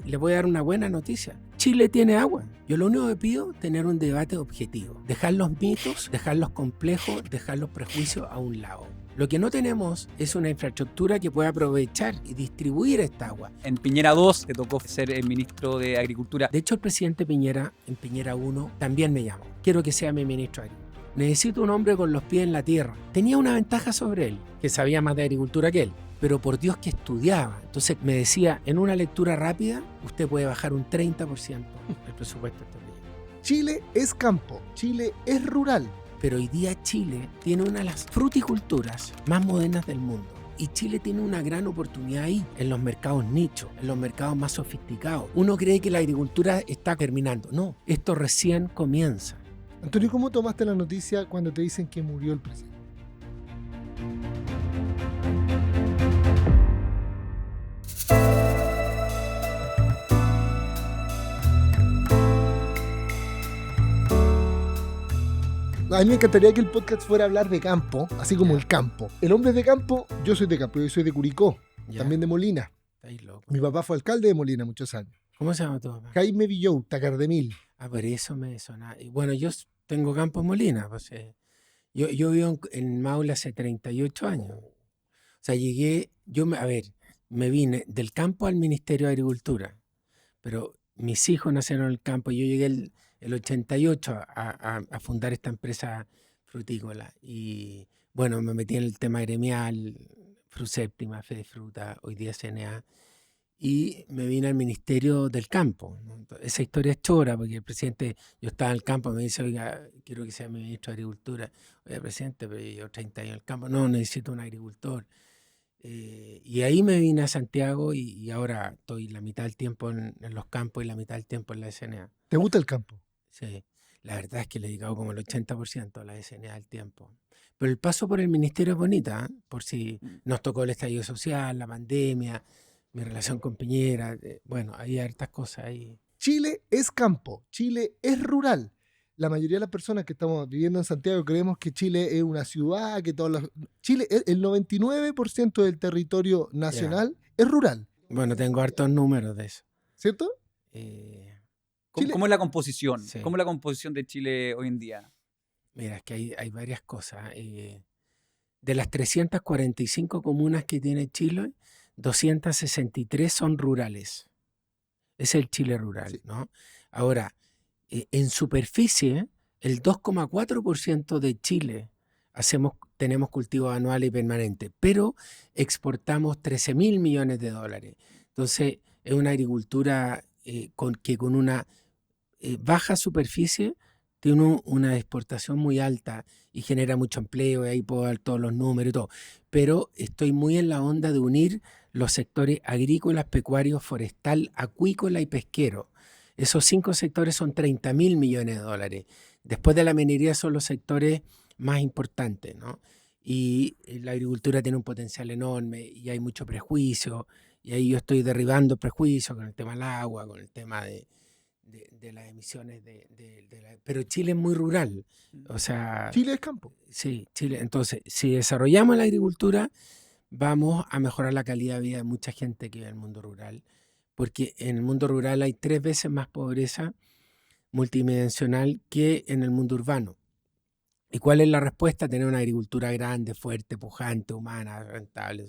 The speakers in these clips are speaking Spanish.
les voy a dar una buena noticia. Chile tiene agua. Yo lo único que pido es tener un debate objetivo. Dejar los mitos, dejar los complejos, dejar los prejuicios a un lado. Lo que no tenemos es una infraestructura que pueda aprovechar y distribuir esta agua. En Piñera 2 te tocó ser el ministro de Agricultura. De hecho, el presidente Piñera, en Piñera 1, también me llamó. Quiero que sea mi ministro de Agricultura. Necesito un hombre con los pies en la tierra. Tenía una ventaja sobre él, que sabía más de agricultura que él, pero por Dios que estudiaba. Entonces me decía, en una lectura rápida, usted puede bajar un 30% el presupuesto de este proyecto. Chile es campo, Chile es rural. Pero hoy día Chile tiene una de las fruticulturas más modernas del mundo. Y Chile tiene una gran oportunidad ahí, en los mercados nichos, en los mercados más sofisticados. Uno cree que la agricultura está terminando. No, esto recién comienza. Antonio, ¿cómo tomaste la noticia cuando te dicen que murió el presidente? A mí me encantaría que el podcast fuera a hablar de campo, así como el campo. El hombre es de campo, yo soy de campo, yo soy de Curicó, también de Molina. Estáis loco. Mi papá fue alcalde de Molina muchos años. ¿Cómo se llama tu papá? Jaime Villou, Tacardemil. Ah, pero eso me suena. Y bueno, yo tengo campo en Molina. Pues, yo vivo en Maule hace 38 años. O sea, me vine del campo al Ministerio de Agricultura. Pero mis hijos nacieron en el campo y yo llegué el 88 a fundar esta empresa frutícola. Y bueno, me metí en el tema gremial, Fruséptima, Fede Fruta, hoy día CNA. Y me vine al Ministerio del Campo, ¿no? Esa historia es chora, porque el presidente, yo estaba en el campo, me dice, oiga, quiero que sea mi ministro de Agricultura. Oiga, presidente, pero yo 30 años en el campo, no, necesito un agricultor. Y ahí me vine a Santiago y ahora estoy la mitad del tiempo en los campos y la mitad del tiempo en la SNA. ¿Te gusta el campo? Sí, la verdad es que le he dedicado como el 80% a la SNA del tiempo. Pero el paso por el ministerio es bonita, ¿eh? Por si nos tocó el estallido social, la pandemia, mi relación con Piñera, bueno, hay hartas cosas ahí. Chile es campo, Chile es rural. La mayoría de las personas que estamos viviendo en Santiago creemos que Chile es una ciudad, que Chile, el 99% del territorio nacional es rural. Bueno, tengo hartos números de eso. ¿Cierto? ¿Cómo es la composición? Sí. ¿Cómo es la composición de Chile hoy en día? Mira, es que hay varias cosas. De las 345 comunas que tiene Chile, 263 son rurales. Es el Chile rural, Sí. ¿no? Ahora, en superficie, el 2,4% de Chile tenemos cultivos anuales y permanentes, pero exportamos 13.000 millones de dólares. Entonces, es una agricultura que con una baja superficie tiene una exportación muy alta y genera mucho empleo, y ahí puedo dar todos los números y todo. Pero estoy muy en la onda de unir los sectores agrícolas, pecuarios, forestal, acuícola y pesquero. Esos 5 sectores son 30.000 millones de dólares. Después de la minería son los sectores más importantes, ¿no? Y la agricultura tiene un potencial enorme y hay mucho prejuicio. Y ahí yo estoy derribando prejuicios con el tema del agua, con el tema de las emisiones pero Chile es muy rural. O sea, Chile es campo. Sí, Chile. Entonces, si desarrollamos la agricultura, vamos a mejorar la calidad de vida de mucha gente que vive en el mundo rural, porque en el mundo rural hay 3 veces más pobreza multidimensional que en el mundo urbano. ¿Y cuál es la respuesta? Tener una agricultura grande, fuerte, pujante, humana, rentable.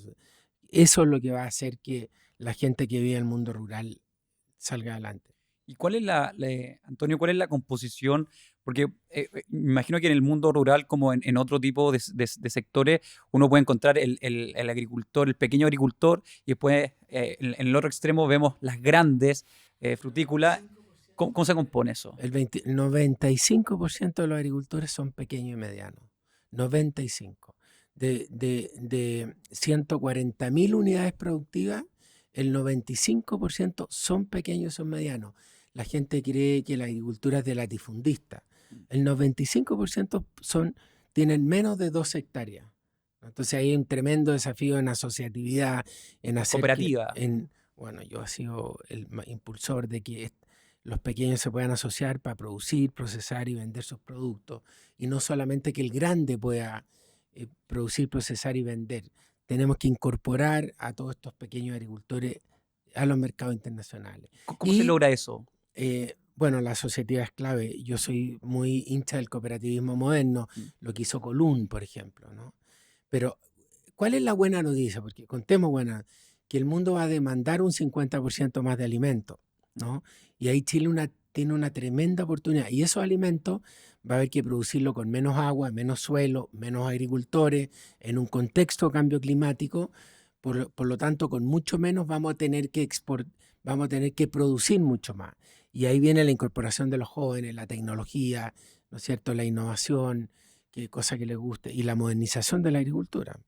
Eso es lo que va a hacer que la gente que vive en el mundo rural salga adelante. ¿Y cuál es Antonio, cuál es la composición? Porque me imagino que en el mundo rural, como en otro tipo de sectores, uno puede encontrar el agricultor, el pequeño agricultor, y después en el otro extremo vemos las grandes frutícolas. ¿Cómo se compone eso? El 95% de los agricultores son pequeños y medianos. 95%. De 140.000 unidades productivas, el 95% son pequeños y son medianos. La gente cree que la agricultura es de latifundista. El 95% tienen menos de 2 hectáreas. Entonces hay un tremendo desafío en asociatividad, en hacer cooperativa. Bueno, yo he sido el impulsor de que los pequeños se puedan asociar para producir, procesar y vender sus productos. Y no solamente que el grande pueda producir, procesar y vender. Tenemos que incorporar a todos estos pequeños agricultores a los mercados internacionales. ¿Cómo se logra eso? Bueno, la asociatividad es clave. Yo soy muy hincha del cooperativismo moderno, lo que hizo Colún, por ejemplo, ¿no? Pero, ¿cuál es la buena noticia? Porque contemos que el mundo va a demandar un 50% más de alimentos, ¿no? Y ahí Chile tiene una tremenda oportunidad. Y esos alimentos va a haber que producirlo con menos agua, menos suelo, menos agricultores, en un contexto de cambio climático. Por lo tanto, con mucho menos vamos a tener que producir mucho más. Y ahí viene la incorporación de los jóvenes, la tecnología, ¿no es cierto?, la innovación, cosa que les guste, y la modernización de la agricultura.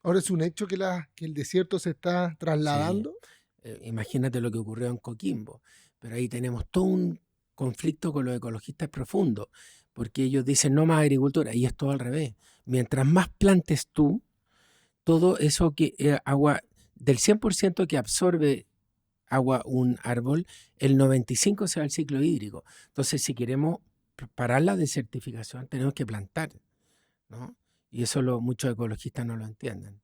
Ahora es un hecho que el desierto se está trasladando. Sí. Imagínate lo que ocurrió en Coquimbo, pero ahí tenemos todo un conflicto con los ecologistas profundo, porque ellos dicen no más agricultura, y es todo al revés. Mientras más plantes tú, todo eso agua, del 100% que absorbe agua un árbol, el 95% se va al ciclo hídrico. Entonces, si queremos parar la desertificación, tenemos que plantar, ¿no? Y eso muchos ecologistas no lo entienden.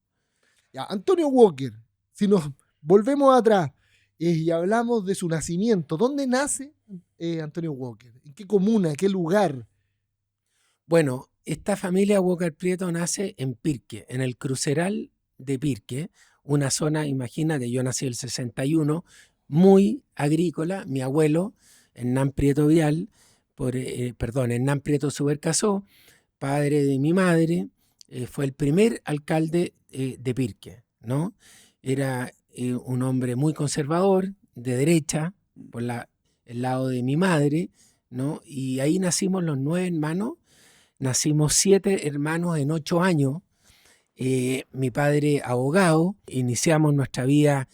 Ya, Antonio Walker, si nos volvemos atrás y hablamos de su nacimiento, ¿dónde nace Antonio Walker? ¿En qué comuna, en qué lugar? Bueno, esta familia Walker Prieto nace en Pirque, en el cruceral de Pirque, una zona, imagínate, yo nací en el 61, muy agrícola. Mi abuelo, Hernán Prieto Vial, Hernán Prieto Subercasó, padre de mi madre, fue el primer alcalde de Pirque, ¿no? Era un hombre muy conservador, de derecha, por el lado de mi madre, ¿no? Y ahí nacimos los 9 hermanos, nacimos 7 hermanos en 8 años. Mi padre abogado, iniciamos nuestra vida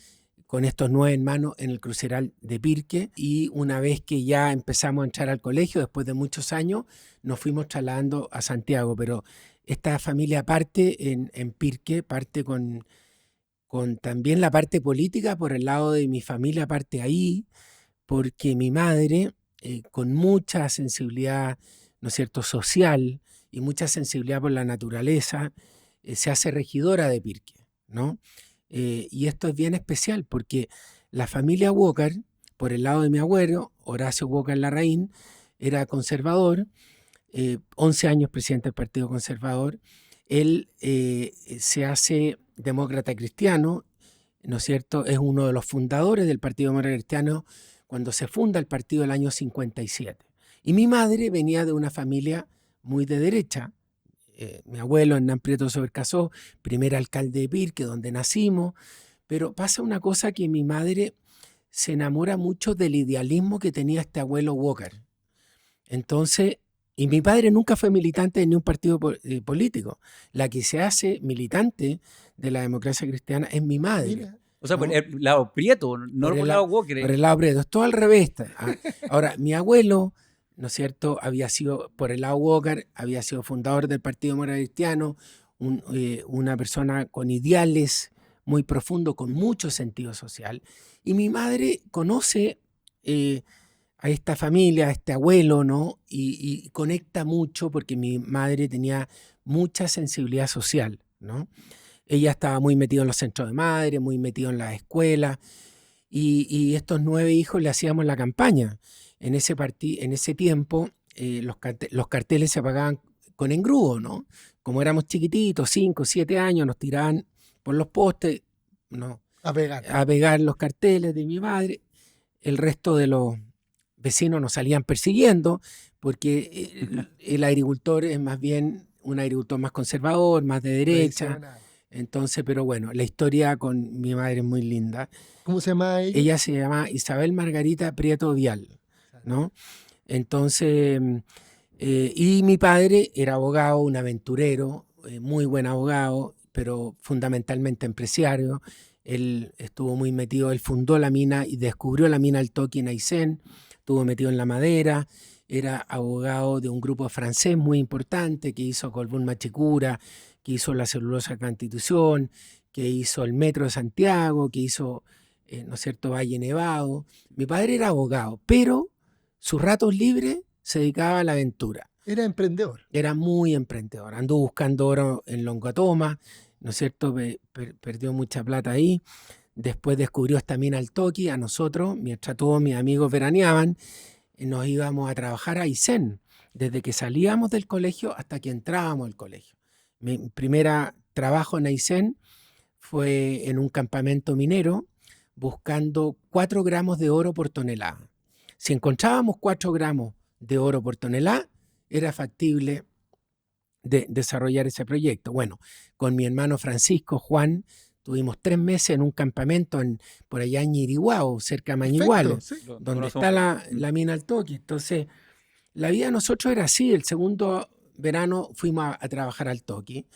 con estos 9 hermanos en el cruceral de Pirque, y una vez que ya empezamos a entrar al colegio, después de muchos años, nos fuimos trasladando a Santiago, pero esta familia parte en Pirque, parte con también la parte política por el lado de mi familia, parte ahí, porque mi madre, con mucha sensibilidad, ¿no es cierto?, social y mucha sensibilidad por la naturaleza, se hace regidora de Pirque, ¿no? Y esto es bien especial porque la familia Walker, por el lado de mi abuelo, Horacio Walker Larraín, era conservador, 11 años presidente del Partido Conservador. Él se hace demócrata cristiano, ¿no es cierto? Es uno de los fundadores del Partido Demócrata Cristiano cuando se funda el partido el año 57. Y mi madre venía de una familia muy de derecha. Mi abuelo, Hernán Prieto Subercasó, primer alcalde de Pirque, donde nacimos. Pero pasa una cosa, que mi madre se enamora mucho del idealismo que tenía este abuelo Walker. Entonces, y mi padre nunca fue militante de ningún partido político. La que se hace militante de la democracia cristiana es mi madre. Mira. O sea, ¿no? por el lado Prieto, no por el lado Walker. Por el lado Prieto, es todo al revés. Ahora, mi abuelo, ¿no es cierto?, había sido, por el lado Walker, había sido fundador del Partido Demócrata Cristiano, una persona con ideales muy profundos, con mucho sentido social. Y mi madre conoce a esta familia, a este abuelo, ¿no? Y conecta mucho porque mi madre tenía mucha sensibilidad social, ¿no? Ella estaba muy metida en los centros de madre, muy metida en las escuelas, y estos 9 hijos le hacíamos la campaña. En ese tiempo los carteles se pagaban con engrudo, ¿no? Como éramos chiquititos, 5, 7 años, nos tiraban por los postes, ¿no?, A pegar. a pegar los carteles de mi madre. El resto de los vecinos nos salían persiguiendo porque el agricultor es más bien un agricultor más conservador, más de derecha. Entonces, pero bueno, la historia con mi madre es muy linda. ¿Cómo se llama ella? Ella se llama Isabel Margarita Prieto Vial, ¿no? Entonces, y mi padre era abogado, un aventurero, muy buen abogado, pero fundamentalmente empresario. Él estuvo muy metido, él fundó la mina y descubrió la mina El Toqui en Aysén, estuvo metido en la madera, era abogado de un grupo francés muy importante que hizo Colbún Machicura, que hizo la celulosa Constitución, que hizo el Metro de Santiago, que hizo, ¿no es cierto?, Valle Nevado. Mi padre era abogado, pero sus ratos libres se dedicaba a la aventura. Era emprendedor. Era muy emprendedor. Anduvo buscando oro en Longatoma, ¿no es cierto? Perdió mucha plata ahí. después descubrió esta mina al Toqui, a nosotros, mientras todos mis amigos veraneaban, nos íbamos a trabajar a Aysén, desde que salíamos del colegio hasta que entrábamos al colegio. Mi primer trabajo en Aysén fue en un campamento minero buscando 4 gramos de oro por tonelada. Si encontrábamos 4 gramos de oro por tonelada, era factible de desarrollar ese proyecto. Bueno, con mi hermano Francisco, Juan, tuvimos 3 meses en un campamento por allá en Ñirihuao, cerca de Mañiguales, Perfecto, sí. donde está la mina al Toqui. Entonces, la vida de nosotros era así. El segundo verano fuimos a trabajar al Toqui.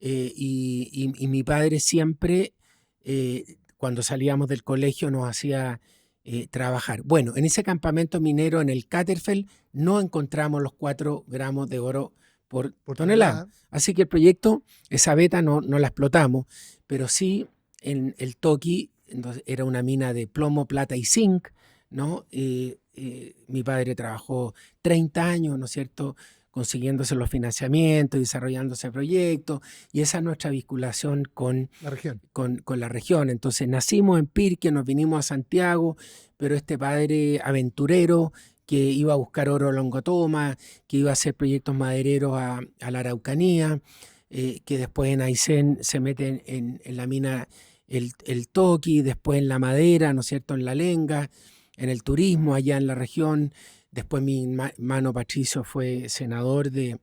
Y mi padre siempre, cuando salíamos del colegio, nos hacía trabajar. Bueno, en ese campamento minero, en el Katerfeld, no encontramos los 4 gramos de oro por tonelada. Así que el proyecto, esa beta no la explotamos, pero sí en el Toqui era una mina de plomo, plata y zinc, ¿no? Mi padre trabajó 30 años, ¿no es cierto?, consiguiéndose los financiamientos, desarrollando ese proyecto, y esa es nuestra vinculación con la región. Entonces nacimos en Pirque, nos vinimos a Santiago, pero este padre aventurero que iba a buscar oro Longotoma, que iba a hacer proyectos madereros a la Araucanía, que después en Aysén se mete en la mina el Toqui, después en la madera, ¿no es cierto?, en la lenga, en el turismo allá en la región. Después mi hermano Patricio fue senador de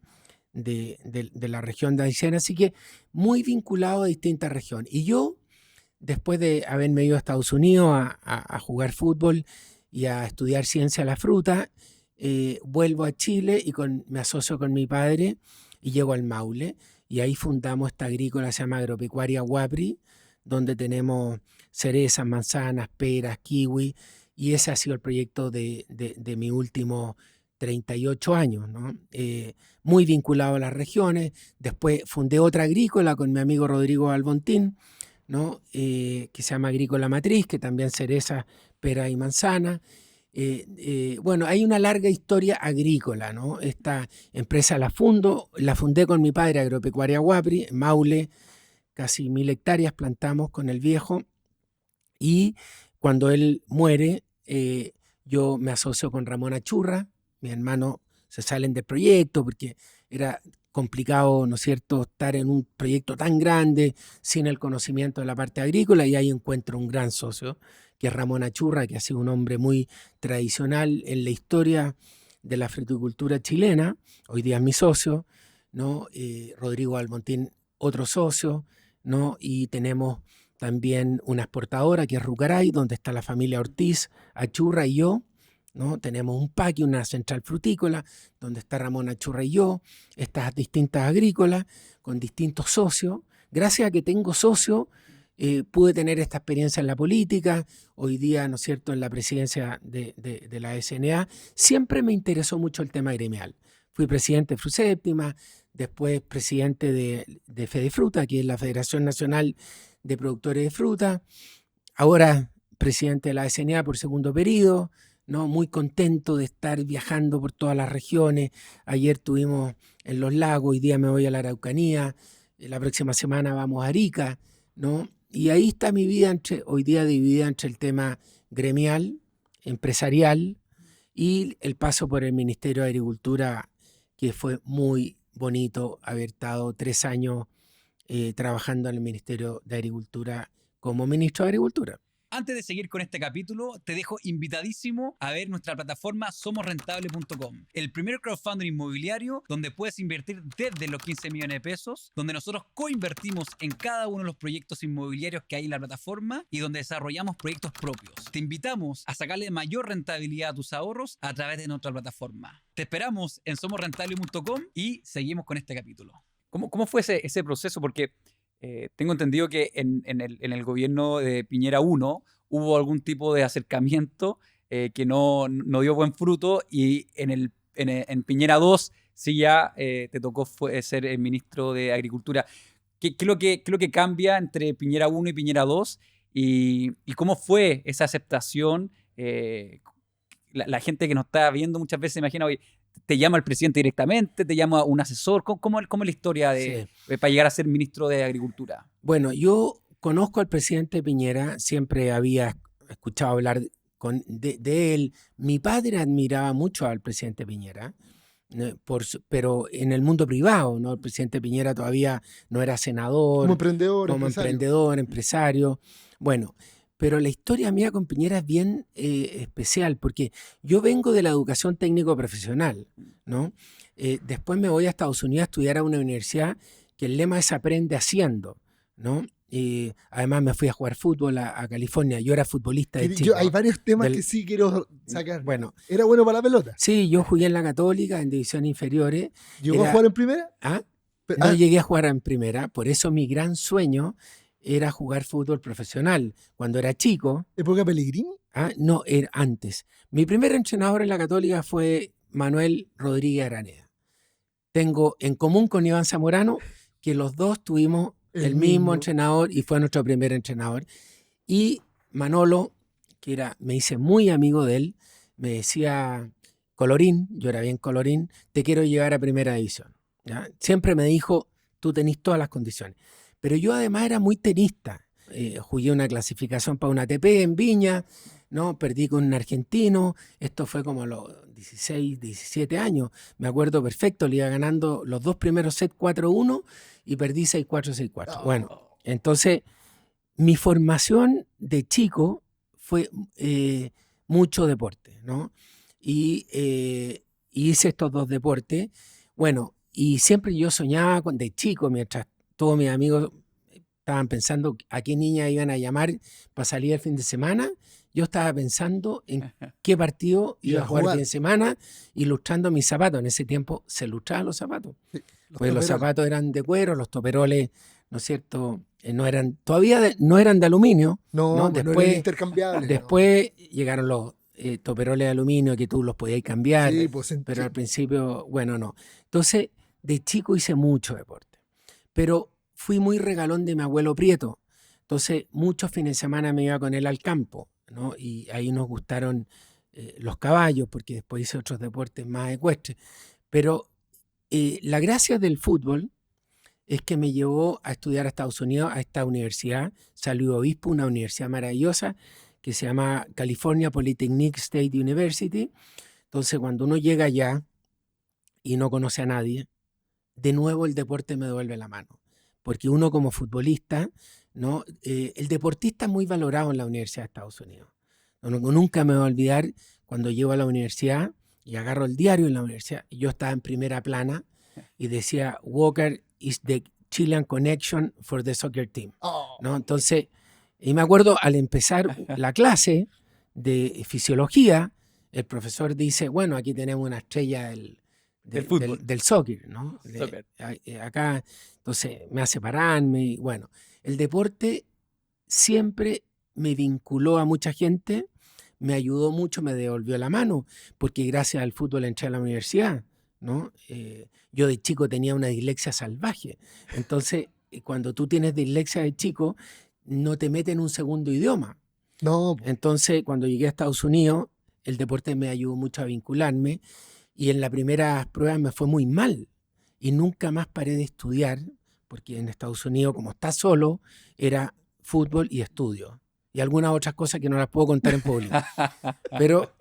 la región de Aysén, así que muy vinculado a distintas regiones. Y yo, después de haberme ido a Estados Unidos a jugar fútbol y a estudiar ciencia de la fruta, vuelvo a Chile y me asocio con mi padre y llego al Maule. Y ahí fundamos esta agrícola, se llama Agropecuaria Huapri, donde tenemos cerezas, manzanas, peras, kiwi. Y ese ha sido el proyecto de mis últimos 38 años, ¿no? Muy vinculado a las regiones. Después fundé otra agrícola con mi amigo Rodrigo Albontín, ¿no? Que se llama Agrícola Matriz, que también cereza, pera y manzana. Bueno, hay una larga historia agrícola, ¿no? Esta empresa la fundé con mi padre, Agropecuaria Huapri, en Maule, casi 1000 hectáreas plantamos con el viejo, y cuando él muere, yo me asocio con Ramón Achurra, mi hermano se salen del proyecto porque era complicado, ¿no es cierto?, estar en un proyecto tan grande sin el conocimiento de la parte agrícola, y ahí encuentro un gran socio, que es Ramón Achurra, que ha sido un hombre muy tradicional en la historia de la fruticultura chilena. Hoy día es mi socio, ¿no? Rodrigo Albontín, otro socio, ¿no? Y tenemos también una exportadora que es Rucaray, donde está la familia Ortiz, Achurra y yo, ¿no? Tenemos un PAC y una central frutícola, donde está Ramón Achurra y yo, estas distintas agrícolas, con distintos socios. Gracias a que tengo socios, pude tener esta experiencia en la política, hoy día, ¿no es cierto?, en la presidencia de la SNA. Siempre me interesó mucho el tema gremial. Fui presidente de Fruséptima, después presidente de Fedefruta, que es la Federación Nacional de Productores de Fruta, ahora presidente de la SNA por segundo periodo, ¿no? Muy contento de estar viajando por todas las regiones. Ayer estuvimos en Los Lagos, hoy día me voy a la Araucanía, la próxima semana vamos a Arica, ¿no? Y ahí está mi vida hoy día dividida entre el tema gremial, empresarial, y el paso por el Ministerio de Agricultura, que fue muy bonito haber estado 3 años trabajando en el Ministerio de Agricultura como ministro de Agricultura. Antes de seguir con este capítulo, te dejo invitadísimo a ver nuestra plataforma somosrentable.com, el primer crowdfunding inmobiliario donde puedes invertir desde los 15 millones de pesos, donde nosotros coinvertimos en cada uno de los proyectos inmobiliarios que hay en la plataforma y donde desarrollamos proyectos propios. Te invitamos a sacarle mayor rentabilidad a tus ahorros a través de nuestra plataforma. Te esperamos en somosrentable.com y seguimos con este capítulo. ¿Cómo fue ese proceso? Porque tengo entendido que en el gobierno de Piñera 1 hubo algún tipo de acercamiento que no dio buen fruto, y en Piñera 2 sí ya te tocó ser el ministro de Agricultura. ¿Qué es lo que cambia entre Piñera 1 y Piñera 2? ¿Y cómo fue esa aceptación? La gente que nos está viendo muchas veces imagina, oye, te llama el presidente directamente, te llama un asesor. ¿Cómo es la historia para llegar a ser ministro de Agricultura? Bueno, yo conozco al presidente Piñera, siempre había escuchado hablar de él. Mi padre admiraba mucho al presidente Piñera, pero en el mundo privado, ¿no? El presidente Piñera todavía no era senador, como emprendedor, empresario. Bueno, pero la historia mía con Piñera es bien especial, porque yo vengo de la educación técnico-profesional, ¿no? Después me voy a Estados Unidos a estudiar a una universidad que el lema es aprende haciendo, ¿no? Además me fui a jugar fútbol a California. Yo era futbolista de chico. Hay varios temas que sí quiero sacar. Bueno, ¿era bueno para la pelota? Sí, yo jugué en la Católica, en divisiones inferiores. ¿Llegó a jugar en primera? No llegué a jugar en primera, por eso mi gran sueño era jugar fútbol profesional. Cuando era chico... ¿Época Pellegrini? No, era antes. Mi primer entrenador en la Católica fue Manuel Rodríguez Araneda. Tengo en común con Iván Zamorano que los dos tuvimos el mismo entrenador y fue nuestro primer entrenador. Y Manolo, me hice muy amigo de él, me decía, Colorín, yo era bien Colorín, te quiero llevar a primera división, ¿ya? Siempre me dijo, tú tenés todas las condiciones. Pero yo además era muy tenista. Jugué una clasificación para una ATP en Viña, ¿no? Perdí con un argentino. Esto fue como a los 16, 17 años. Me acuerdo perfecto, le iba ganando los dos primeros sets 4-1 y perdí 6-4, 6-4. Bueno, entonces mi formación de chico fue mucho deporte, ¿no? Y hice estos dos deportes. Bueno, y siempre yo soñaba de chico, mientras todos mis amigos estaban pensando a qué niña iban a llamar para salir el fin de semana, yo estaba pensando en qué partido iba a jugar el fin de semana, ilustrando mis zapatos. En ese tiempo se ilustraban los zapatos. Sí, pues los zapatos eran de cuero, los toperoles, ¿no es cierto? Todavía no eran de aluminio. No, después, no eran intercambiables. Después llegaron los toperoles de aluminio que tú los podías cambiar, sí, pues, pero al principio, bueno, no. Entonces, de chico hice mucho deporte, pero fui muy regalón de mi abuelo Prieto. Entonces, muchos fines de semana me iba con él al campo, ¿no? Y ahí nos gustaron los caballos, porque después hice otros deportes más ecuestres. Pero la gracia del fútbol es que me llevó a estudiar a Estados Unidos, a esta universidad, San Luis Obispo, una universidad maravillosa que se llama California Polytechnic State University. Entonces, cuando uno llega allá y no conoce a nadie, de nuevo el deporte me devuelve la mano. Porque uno como futbolista, ¿no? El deportista es muy valorado en la Universidad de Estados Unidos. Nunca me voy a olvidar cuando llego a la universidad y agarro el diario en la universidad. Yo estaba en primera plana y decía, Walker is the Chilean connection for the soccer team. ¿No? Entonces, y me acuerdo al empezar la clase de fisiología, el profesor dice, bueno, aquí tenemos una estrella del soccer, ¿no? Acá, entonces me hace pararme. Y bueno, el deporte siempre me vinculó a mucha gente, me ayudó mucho, me devolvió la mano, porque gracias al fútbol entré a la universidad, ¿no? Yo de chico tenía una dislexia salvaje. Entonces, cuando tú tienes dislexia de chico, no te meten un segundo idioma. No. Entonces, cuando llegué a Estados Unidos, el deporte me ayudó mucho a vincularme y en la primera prueba me fue muy mal y nunca más paré de estudiar, porque en Estados Unidos, como está solo, era fútbol y estudio. Y algunas otras cosas que no las puedo contar en público. Pero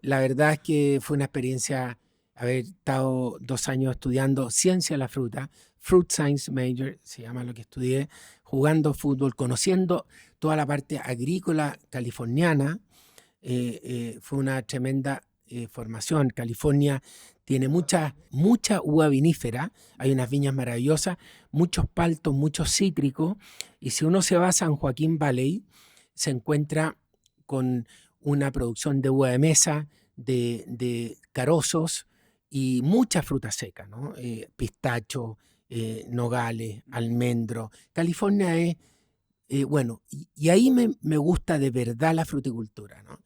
la verdad es que fue una experiencia haber estado 2 años estudiando ciencia de la fruta, Fruit Science Major, se llama lo que estudié, jugando fútbol, conociendo toda la parte agrícola californiana. Fue una tremenda formación. California tiene mucha uva vinífera, hay unas viñas maravillosas, muchos paltos, muchos cítricos, y si uno se va a San Joaquín Valley, se encuentra con una producción de uva de mesa, de carozos y mucha fruta seca, ¿no? Pistacho, nogales, almendro. California es, bueno, y ahí me gusta de verdad la fruticultura, ¿no?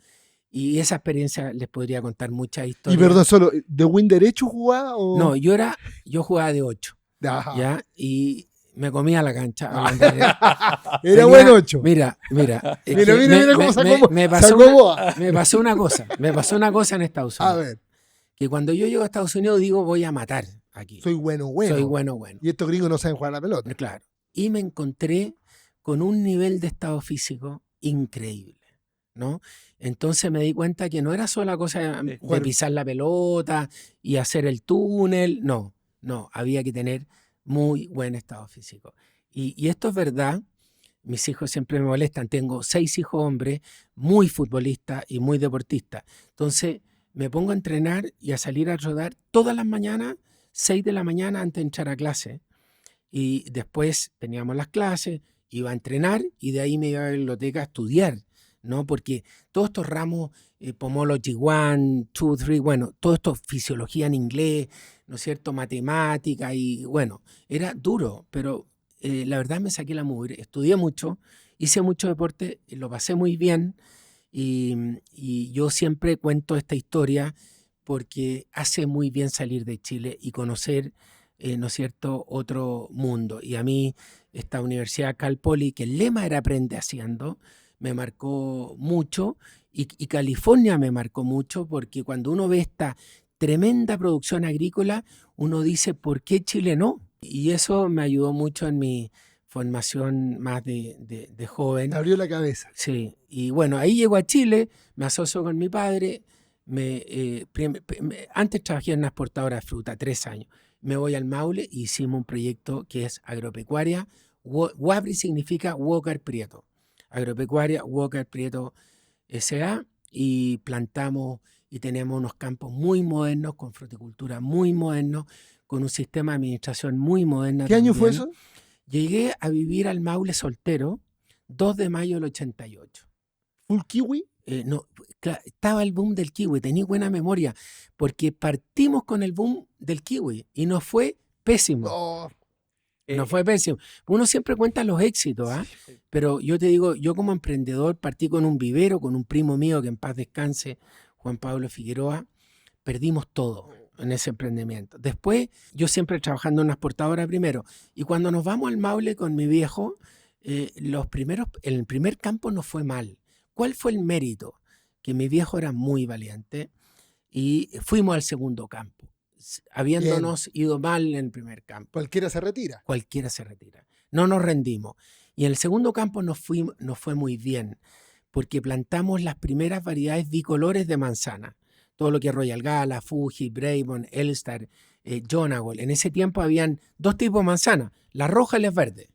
Y esa experiencia les podría contar muchas historias. Y perdón, ¿solo de win derecho jugaba? O... No, yo jugaba de 8. ¿Ya? Y me comía la cancha. Era buen 8. Mira cómo me pasó una cosa en Estados Unidos. A ver. Que cuando yo llego a Estados Unidos digo, voy a matar aquí. Soy bueno. Soy bueno. Y estos gringos no saben jugar a la pelota. Claro. Y me encontré con un nivel de estado físico increíble, ¿no? Entonces me di cuenta que no era solo la cosa de pisar la pelota y hacer el túnel, no, había que tener muy buen estado físico. Y esto es verdad, mis hijos siempre me molestan, tengo 6 hijos hombres, muy futbolistas y muy deportistas. Entonces me pongo a entrenar y a salir a rodar todas las mañanas, 6 de la mañana antes de entrar a clase. Y después teníamos las clases, iba a entrenar y de ahí me iba a la biblioteca a estudiar, ¿no? Porque todos estos ramos, Pomology 1, 2, 3, bueno, todo esto fisiología en inglés, ¿no es cierto? Matemática y bueno, era duro, pero la verdad me saqué la mugre, estudié mucho, hice mucho deporte, lo pasé muy bien y yo siempre cuento esta historia porque hace muy bien salir de Chile y conocer, ¿no es cierto?, otro mundo. Y a mí esta Universidad Cal Poly, que el lema era Aprende Haciendo, me marcó mucho y California me marcó mucho porque cuando uno ve esta tremenda producción agrícola, uno dice, ¿por qué Chile no? Y eso me ayudó mucho en mi formación más de joven. Te abrió la cabeza. Sí, y bueno, ahí llego a Chile, me asocio con mi padre, antes trabajé en una exportadora de fruta, 3 años. Me voy al Maule y hicimos un proyecto que es agropecuaria. WAPRI significa Walker Prieto. Agropecuaria Walker Prieto S.A. y plantamos y tenemos unos campos muy modernos, con fruticultura muy modernos, con un sistema de administración muy moderno. ¿Qué año fue eso? Llegué a vivir al Maule soltero, 2 de mayo del 88. ¿Full kiwi? No, estaba el boom del kiwi, tenía buena memoria, porque partimos con el boom del kiwi y nos fue pésimo. Oh. No fue pésimo. Uno siempre cuenta los éxitos, ¿ah? Sí. Pero yo te digo, yo como emprendedor partí con un vivero, con un primo mío que en paz descanse, Juan Pablo Figueroa, perdimos todo en ese emprendimiento. Después, yo siempre trabajando en una exportadora primero, y cuando nos vamos al Maule con mi viejo, el primer campo nos fue mal. ¿Cuál fue el mérito? Que mi viejo era muy valiente y fuimos al segundo campo. Habiéndonos ido mal en el primer campo. Cualquiera se retira. Cualquiera se retira. No nos rendimos. Y en el segundo campo nos fue muy bien, porque plantamos las primeras variedades bicolores de manzana. Todo lo que es Royal Gala, Fuji, Braeburn, Elstar, Jonagol. En ese tiempo habían 2 tipos de manzana, la roja y la verde.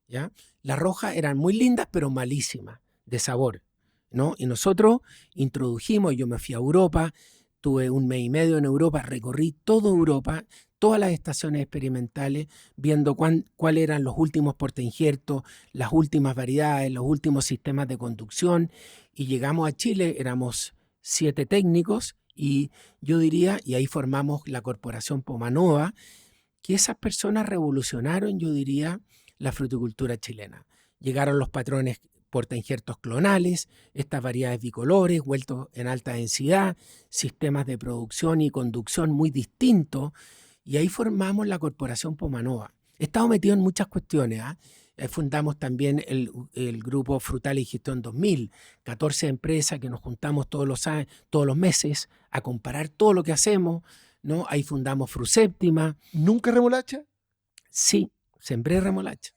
¿Ya? Las rojas eran muy lindas, pero malísimas de sabor, ¿no? Y nosotros introdujimos, yo me fui a Europa, tuve 1 mes y medio en Europa, recorrí toda Europa, todas las estaciones experimentales, viendo cuáles eran los últimos portainjertos, las últimas variedades, los últimos sistemas de conducción, y llegamos a Chile, éramos 7 técnicos, y yo diría, y ahí formamos la Corporación Pomanova, que esas personas revolucionaron, yo diría, la fruticultura chilena. Llegaron los patrones portainjertos clonales, estas variedades bicolores, huertos en alta densidad, sistemas de producción y conducción muy distintos, y ahí formamos la Corporación Pomanova. He estado metido en muchas cuestiones, fundamos también el grupo Frutal y Gestión 2000, 14 empresas que nos juntamos todos los meses a comparar todo lo que hacemos, ¿no? Ahí fundamos Fruséptima. ¿Nunca remolacha? Sí, sembré remolacha,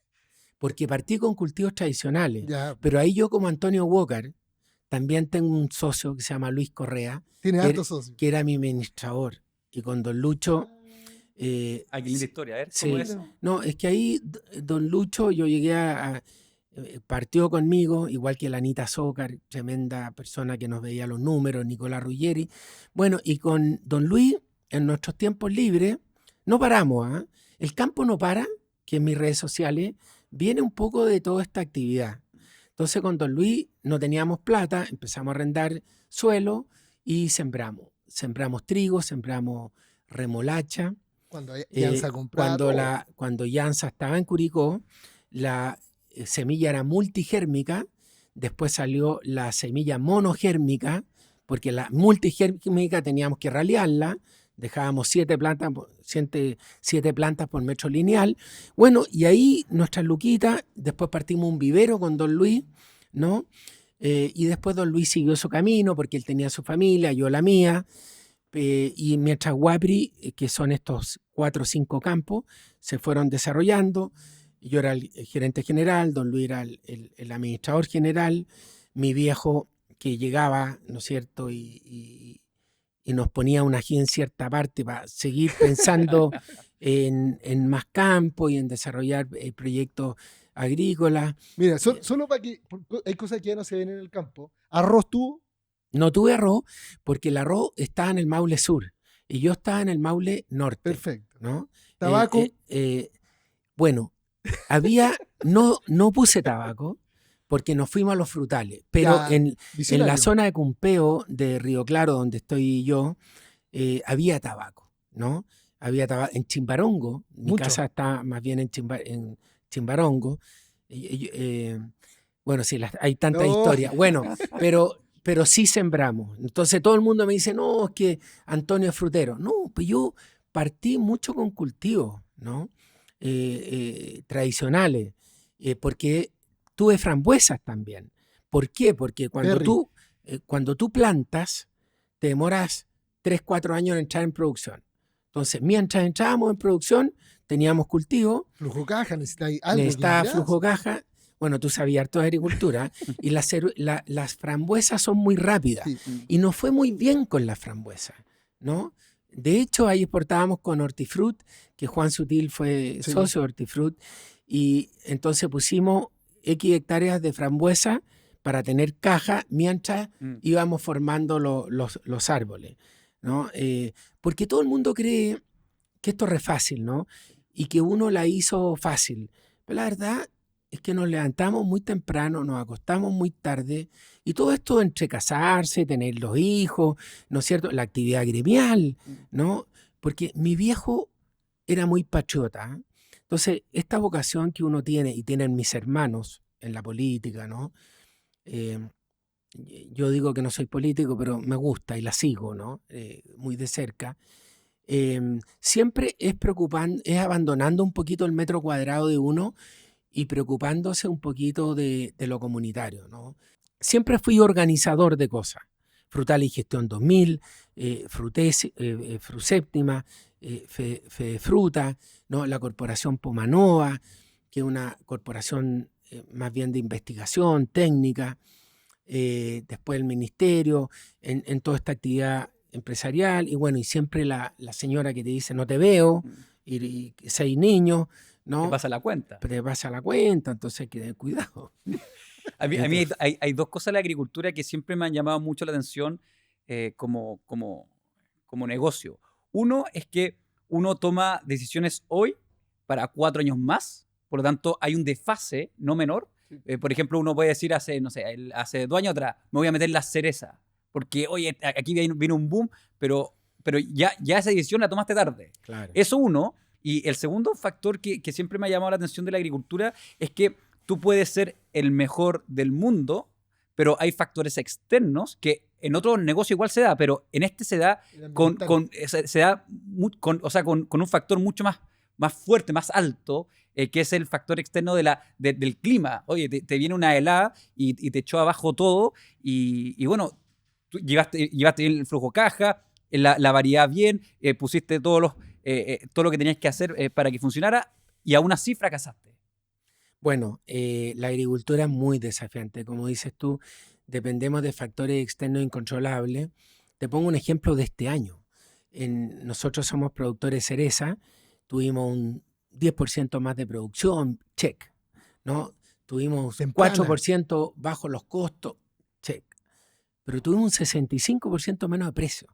porque partí con cultivos tradicionales, Ya. pero ahí yo como Antonio Walker también tengo un socio que se llama Luis Correa, Tiene que, hartos socios. que era mi administrador, y con don Lucho... Aquí linda historia, a ver, sí, ¿cómo es? no, es que ahí don Lucho, yo llegué partió conmigo, igual que la Anita Zócar, tremenda persona que nos veía los números, Nicolás Ruggeri. Bueno, y con don Luis, en nuestros tiempos libres, no paramos, ¿ah? El campo no para, que en mis redes sociales viene un poco de toda esta actividad. Entonces con don Luis no teníamos plata, empezamos a arrendar suelo y sembramos. Sembramos trigo, sembramos remolacha. Cuando Yansa compraba cuando Yansa estaba en Curicó, la semilla era multigérmica, después salió la semilla monogérmica, porque la multigérmica teníamos que ralearla, dejábamos 7 plantas por metro lineal. Bueno, y ahí nuestras luquitas, después partimos un vivero con don Luis, ¿no? Y después don Luis siguió su camino, porque él tenía su familia, yo la mía. Y mientras WAPRI, que son estos 4 o 5 campos, se fueron desarrollando, Yo era el gerente general, don Luis era el administrador general, mi viejo que llegaba, ¿no es cierto? Y nos ponía una ají en cierta parte para seguir pensando en más campo y en desarrollar proyectos agrícolas. Mira, solo para que, hay cosas que ya no se ven en el campo. Arroz tú, No tuve arroz porque el arroz estaba en el Maule Sur y yo estaba en el Maule Norte, perfecto. ¿no? Tabaco, Bueno, no puse tabaco porque nos fuimos a los frutales, pero ya, en la visionario. zona de Cumpeo, de Río Claro, donde estoy yo, había tabaco, ¿no? Había tabaco en Chimbarongo, mi Mucho. casa está más bien en Chimbarongo. Bueno, sí, hay tanta No. historia. Bueno, pero sí sembramos. Entonces todo el mundo me dice, no, es que Antonio es frutero. No, pues yo partí mucho con cultivos, ¿no? Tradicionales, porque tuve frambuesas también. ¿Por qué? Porque Berry. cuando tú plantas, te demoras 3, 4 años en entrar en producción. Entonces, mientras entrábamos en producción, teníamos cultivo, Flujo caja, necesitáis algo. necesitaba que flujo caja. Bueno, tú sabías harto de agricultura. Y las frambuesas son muy rápidas. Sí. Y nos fue muy bien con las frambuesas, ¿no? De hecho, ahí exportábamos con Hortifruit, que Juan Sutil fue Sí. socio de Hortifruit, y entonces pusimos X hectáreas de frambuesa para tener caja mientras íbamos formando los árboles, ¿no? Porque todo el mundo cree que esto es re fácil, ¿no? Y que uno la hizo fácil. Pero la verdad es que nos levantamos muy temprano, nos acostamos muy tarde, y todo esto entre casarse, tener los hijos, ¿no es cierto? La actividad gremial, ¿no? Porque mi viejo era muy patriota, ¿eh? Entonces, esta vocación que uno tiene y tienen mis hermanos en la política, ¿no? Yo digo que no soy político, pero me gusta y la sigo, ¿no? Muy de cerca. Siempre es abandonando un poquito el metro cuadrado de uno y preocupándose un poquito de lo comunitario, ¿no? Siempre fui organizador de cosas. Frutal y Gestión 2000, Fruséptima, Fruta, ¿no? La Corporación Pomanova, que es una corporación más bien de investigación técnica, después el ministerio, en toda esta actividad empresarial, y bueno, y siempre la señora que te dice no te veo, y 6 niños, ¿no? Te pasa la cuenta. Te pasa la cuenta, entonces hay que tener cuidado. A mí hay dos cosas de la agricultura que siempre me han llamado mucho la atención como negocio. Uno es que uno toma decisiones hoy para 4 años más, por lo tanto hay un desfase no menor. Por ejemplo, uno puede decir hace 2 años atrás, me voy a meter la cereza, porque oye, aquí vino un boom, pero ya esa decisión la tomaste tarde. Claro. Eso uno. Y el segundo factor que siempre me ha llamado la atención de la agricultura es que tú puedes ser el mejor del mundo, pero hay factores externos que en otros negocios igual se da, pero en este se da con un factor mucho más fuerte, más alto, que es el factor externo del clima. Oye, te viene una helada y te echó abajo todo y bueno, tú llevaste bien el flujo caja, la variedad bien, pusiste todo lo que tenías que hacer para que funcionara y aún así fracasaste. Bueno, la agricultura es muy desafiante. Como dices tú, dependemos de factores externos incontrolables. Te pongo un ejemplo de este año. Nosotros somos productores de cereza, tuvimos un 10% más de producción, check, ¿no? Tuvimos Temprana. 4% bajo los costos, check. Pero tuvimos un 65% menos de precio,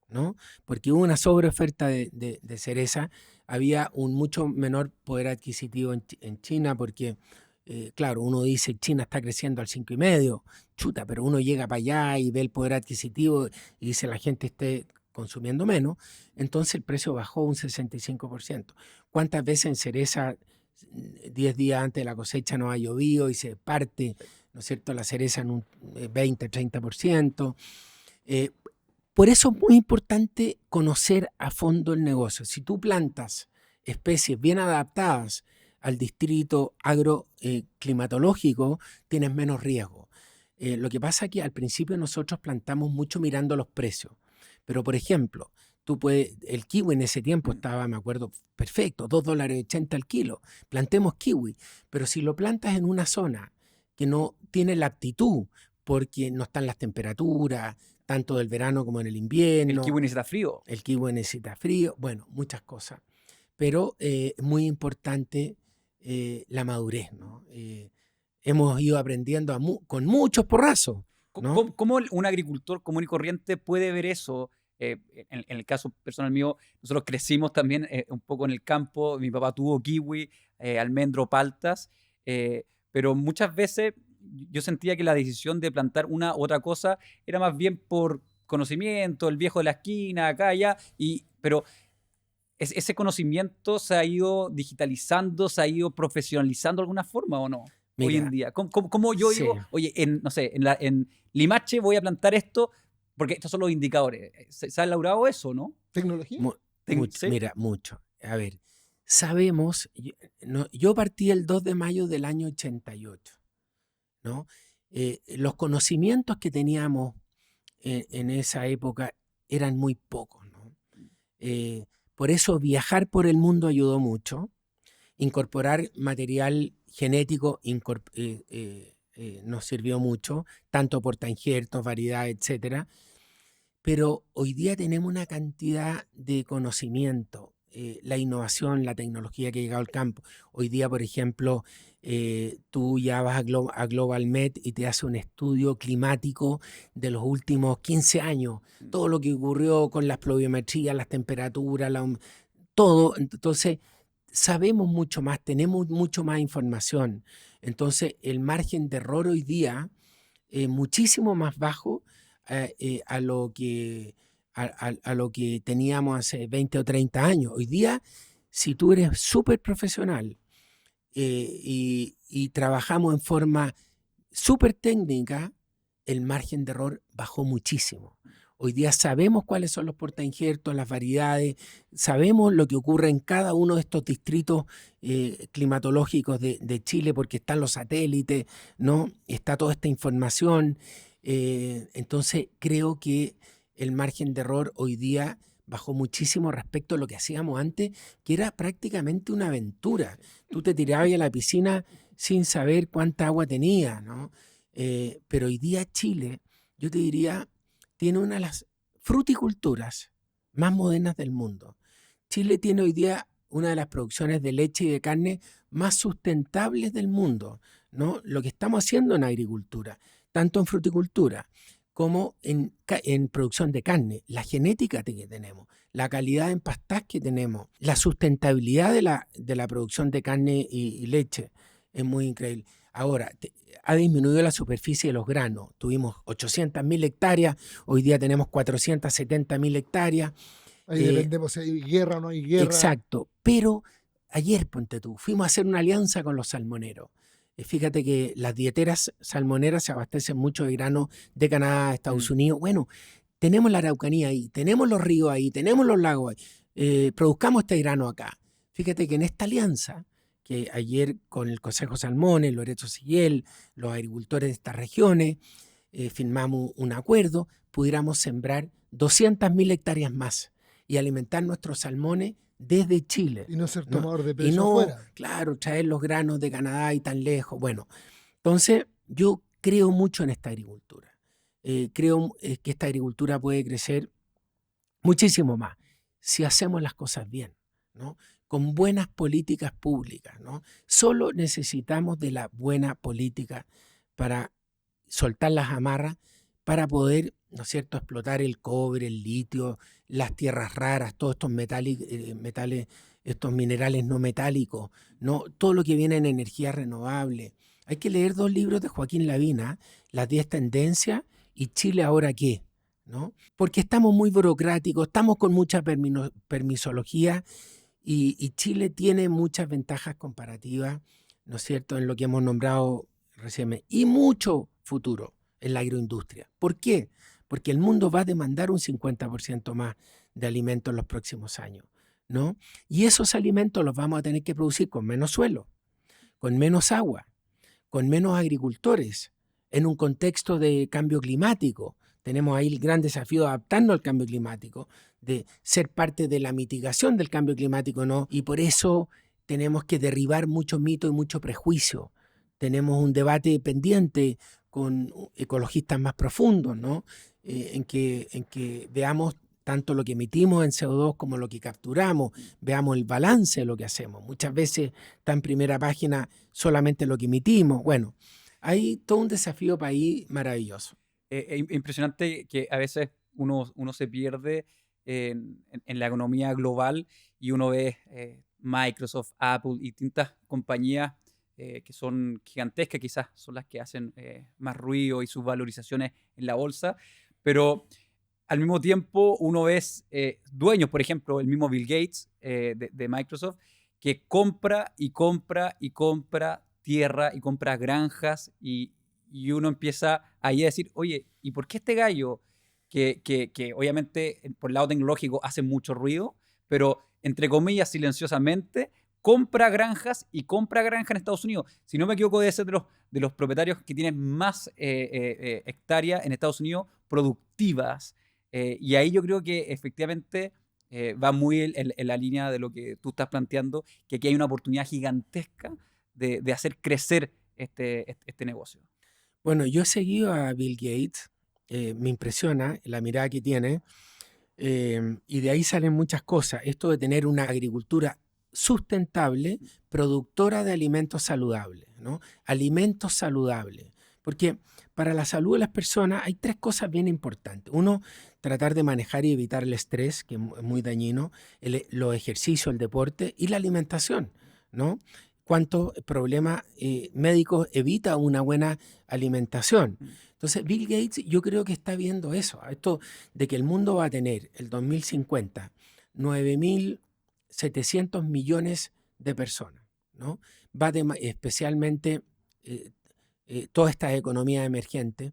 ¿no? Porque hubo una sobreoferta de cereza, había un mucho menor poder adquisitivo en China porque, claro, uno dice China está creciendo al 5,5, chuta, pero uno llega para allá y ve el poder adquisitivo y dice la gente esté consumiendo menos, entonces el precio bajó un 65%. ¿Cuántas veces en cereza 10 días antes de la cosecha no ha llovido y se parte, ¿no es cierto?, la cereza en un 20, 30%? Por eso es muy importante conocer a fondo el negocio. Si tú plantas especies bien adaptadas al distrito agroclimatológico, tienes menos riesgo. Lo que pasa es que al principio nosotros plantamos mucho mirando los precios. Pero, por ejemplo, el kiwi en ese tiempo estaba, me acuerdo, perfecto, $2.80 el kilo. Plantemos kiwi, pero si lo plantas en una zona que no tiene la aptitud, porque no están las temperaturas, tanto del verano como en el El invierno, kiwi necesita frío. el kiwi necesita frío, bueno, muchas cosas. Pero es muy importante la madurez, ¿no? Hemos ido aprendiendo con muchos porrazos, ¿no? ¿Cómo un agricultor común y corriente puede ver eso? En el caso personal mío, nosotros crecimos también un poco en el campo. Mi papá tuvo kiwi, almendro, paltas, pero muchas veces yo sentía que la decisión de plantar una u otra cosa era más bien por conocimiento, el viejo de la esquina, acá, allá, pero ese conocimiento se ha ido digitalizando, se ha ido profesionalizando de alguna forma, ¿o no? Hoy en Mira, día. ¿Cómo yo sí. digo, oye, no sé, en Limache voy a plantar esto porque estos son los indicadores? ¿Se ha elaborado eso, no? ¿Tecnología? Mucho, ¿Sí? mira, mucho. A ver, sabemos, yo partí el 2 de mayo del año 88, ¿no? Los conocimientos que teníamos en esa época eran muy pocos, ¿no? Por eso viajar por el mundo ayudó mucho, incorporar material genético nos sirvió mucho, tanto por injertos, variedad, etcétera. Pero hoy día tenemos una cantidad de conocimiento, la innovación, la tecnología que ha llegado al campo. Hoy día, por ejemplo, tú ya vas a GlobalMed y te hace un estudio climático de los últimos 15 años, todo lo que ocurrió con las pluviometrías, las temperaturas, todo. Entonces, sabemos mucho más, tenemos mucho más información. Entonces, el margen de error hoy día es muchísimo más bajo a lo que teníamos hace 20 o 30 años. Hoy día, si tú eres súper profesional y trabajamos en forma súper técnica, el margen de error bajó muchísimo. Hoy día sabemos cuáles son los portainjertos, las variedades, sabemos lo que ocurre en cada uno de estos distritos climatológicos de Chile, porque están los satélites, ¿no? Está toda esta información. Entonces creo que el margen de error hoy día bajó muchísimo respecto a lo que hacíamos antes, que era prácticamente una aventura. Tú te tirabas a la piscina sin saber cuánta agua tenía, ¿no? Pero hoy día Chile, yo te diría, tiene una de las fruticulturas más modernas del mundo. Chile tiene hoy día una de las producciones de leche y de carne más sustentables del mundo, ¿no? Lo que estamos haciendo en agricultura, tanto en fruticultura como en producción de carne, la genética que tenemos, la calidad en pastas que tenemos, la sustentabilidad de la producción de carne y leche, es muy increíble. Ahora, ha disminuido la superficie de los granos. Tuvimos 800.000 hectáreas, hoy día tenemos 470.000 hectáreas. Ahí dependemos si hay guerra o no hay guerra. Exacto, pero ayer, ponte tú, fuimos a hacer una alianza con los salmoneros. Fíjate que las dieteras salmoneras se abastecen mucho de grano de Canadá, Estados Unidos. Bueno, tenemos la Araucanía ahí, tenemos los ríos ahí, tenemos los lagos ahí. Produzcamos este grano acá. Fíjate que en esta alianza, que ayer con el Consejo Salmones, Loreto Siguel, los agricultores de estas regiones, firmamos un acuerdo, pudiéramos sembrar 200.000 hectáreas más y alimentar nuestros salmones desde Chile. Y no ser tomador de Y peso no, afuera. claro, traer los granos de Canadá y tan lejos. Bueno, entonces yo creo mucho en esta agricultura. Creo que esta agricultura puede crecer muchísimo más si hacemos las cosas bien, ¿no? Con buenas políticas públicas, ¿no? Solo necesitamos de la buena política para soltar las amarras, para poder, ¿no es cierto?, explotar el cobre, el litio, las tierras raras, todos estos metales, estos minerales no metálicos, ¿no? Todo lo que viene en energía renovable. Hay que leer 2 libros de Joaquín Lavín, Las 10 tendencias y Chile ahora qué, ¿no? Porque estamos muy burocráticos, estamos con mucha permisología y Chile tiene muchas ventajas comparativas, ¿no es cierto?, en lo que hemos nombrado recién, y mucho futuro en la agroindustria. ¿Por qué? Porque el mundo va a demandar un 50% más de alimentos en los próximos años, ¿no? Y esos alimentos los vamos a tener que producir con menos suelo, con menos agua, con menos agricultores, en un contexto de cambio climático, Tenemos ahí el gran desafío de adaptarnos al cambio climático, de ser parte de la mitigación del cambio climático, ¿no? Y por eso tenemos que derribar muchos mitos y mucho prejuicio. Tenemos un debate pendiente con ecologistas más profundos, ¿no? En que veamos tanto lo que emitimos en CO2 como lo que capturamos, veamos el balance de lo que hacemos. Muchas veces está en primera página solamente lo que emitimos. Bueno, hay todo un desafío país maravilloso. Impresionante que a veces uno se pierde en la economía global y uno ve Microsoft, Apple y distintas compañías que son gigantescas, quizás son las que hacen más ruido y sus valorizaciones en la bolsa, pero al mismo tiempo uno ve dueños, por ejemplo, el mismo Bill Gates de Microsoft, que compra y compra y compra tierra y compra granjas y uno empieza ahí a decir, oye, ¿y por qué este gallo que obviamente por el lado tecnológico hace mucho ruido, pero entre comillas silenciosamente compra granjas y compra granjas en Estados Unidos? Si no me equivoco, debe ser de los propietarios que tienen más hectáreas en Estados Unidos productivas. Y ahí yo creo que efectivamente va muy en la línea de lo que tú estás planteando, que aquí hay una oportunidad gigantesca de hacer crecer este negocio. Bueno, yo he seguido a Bill Gates, me impresiona la mirada que tiene, y de ahí salen muchas cosas. Esto de tener una agricultura sustentable, productora de alimentos saludables, ¿no? Alimentos saludables. Porque para la salud de las personas hay tres cosas bien importantes. Uno, tratar de manejar y evitar el estrés, que es muy dañino, los ejercicios, el deporte y la alimentación, ¿no? ¿Cuántos problemas médicos evita una buena alimentación? Entonces, Bill Gates yo creo que está viendo eso, esto de que el mundo va a tener el 2050 9.700 millones de personas, ¿no? Especialmente todas estas economías emergentes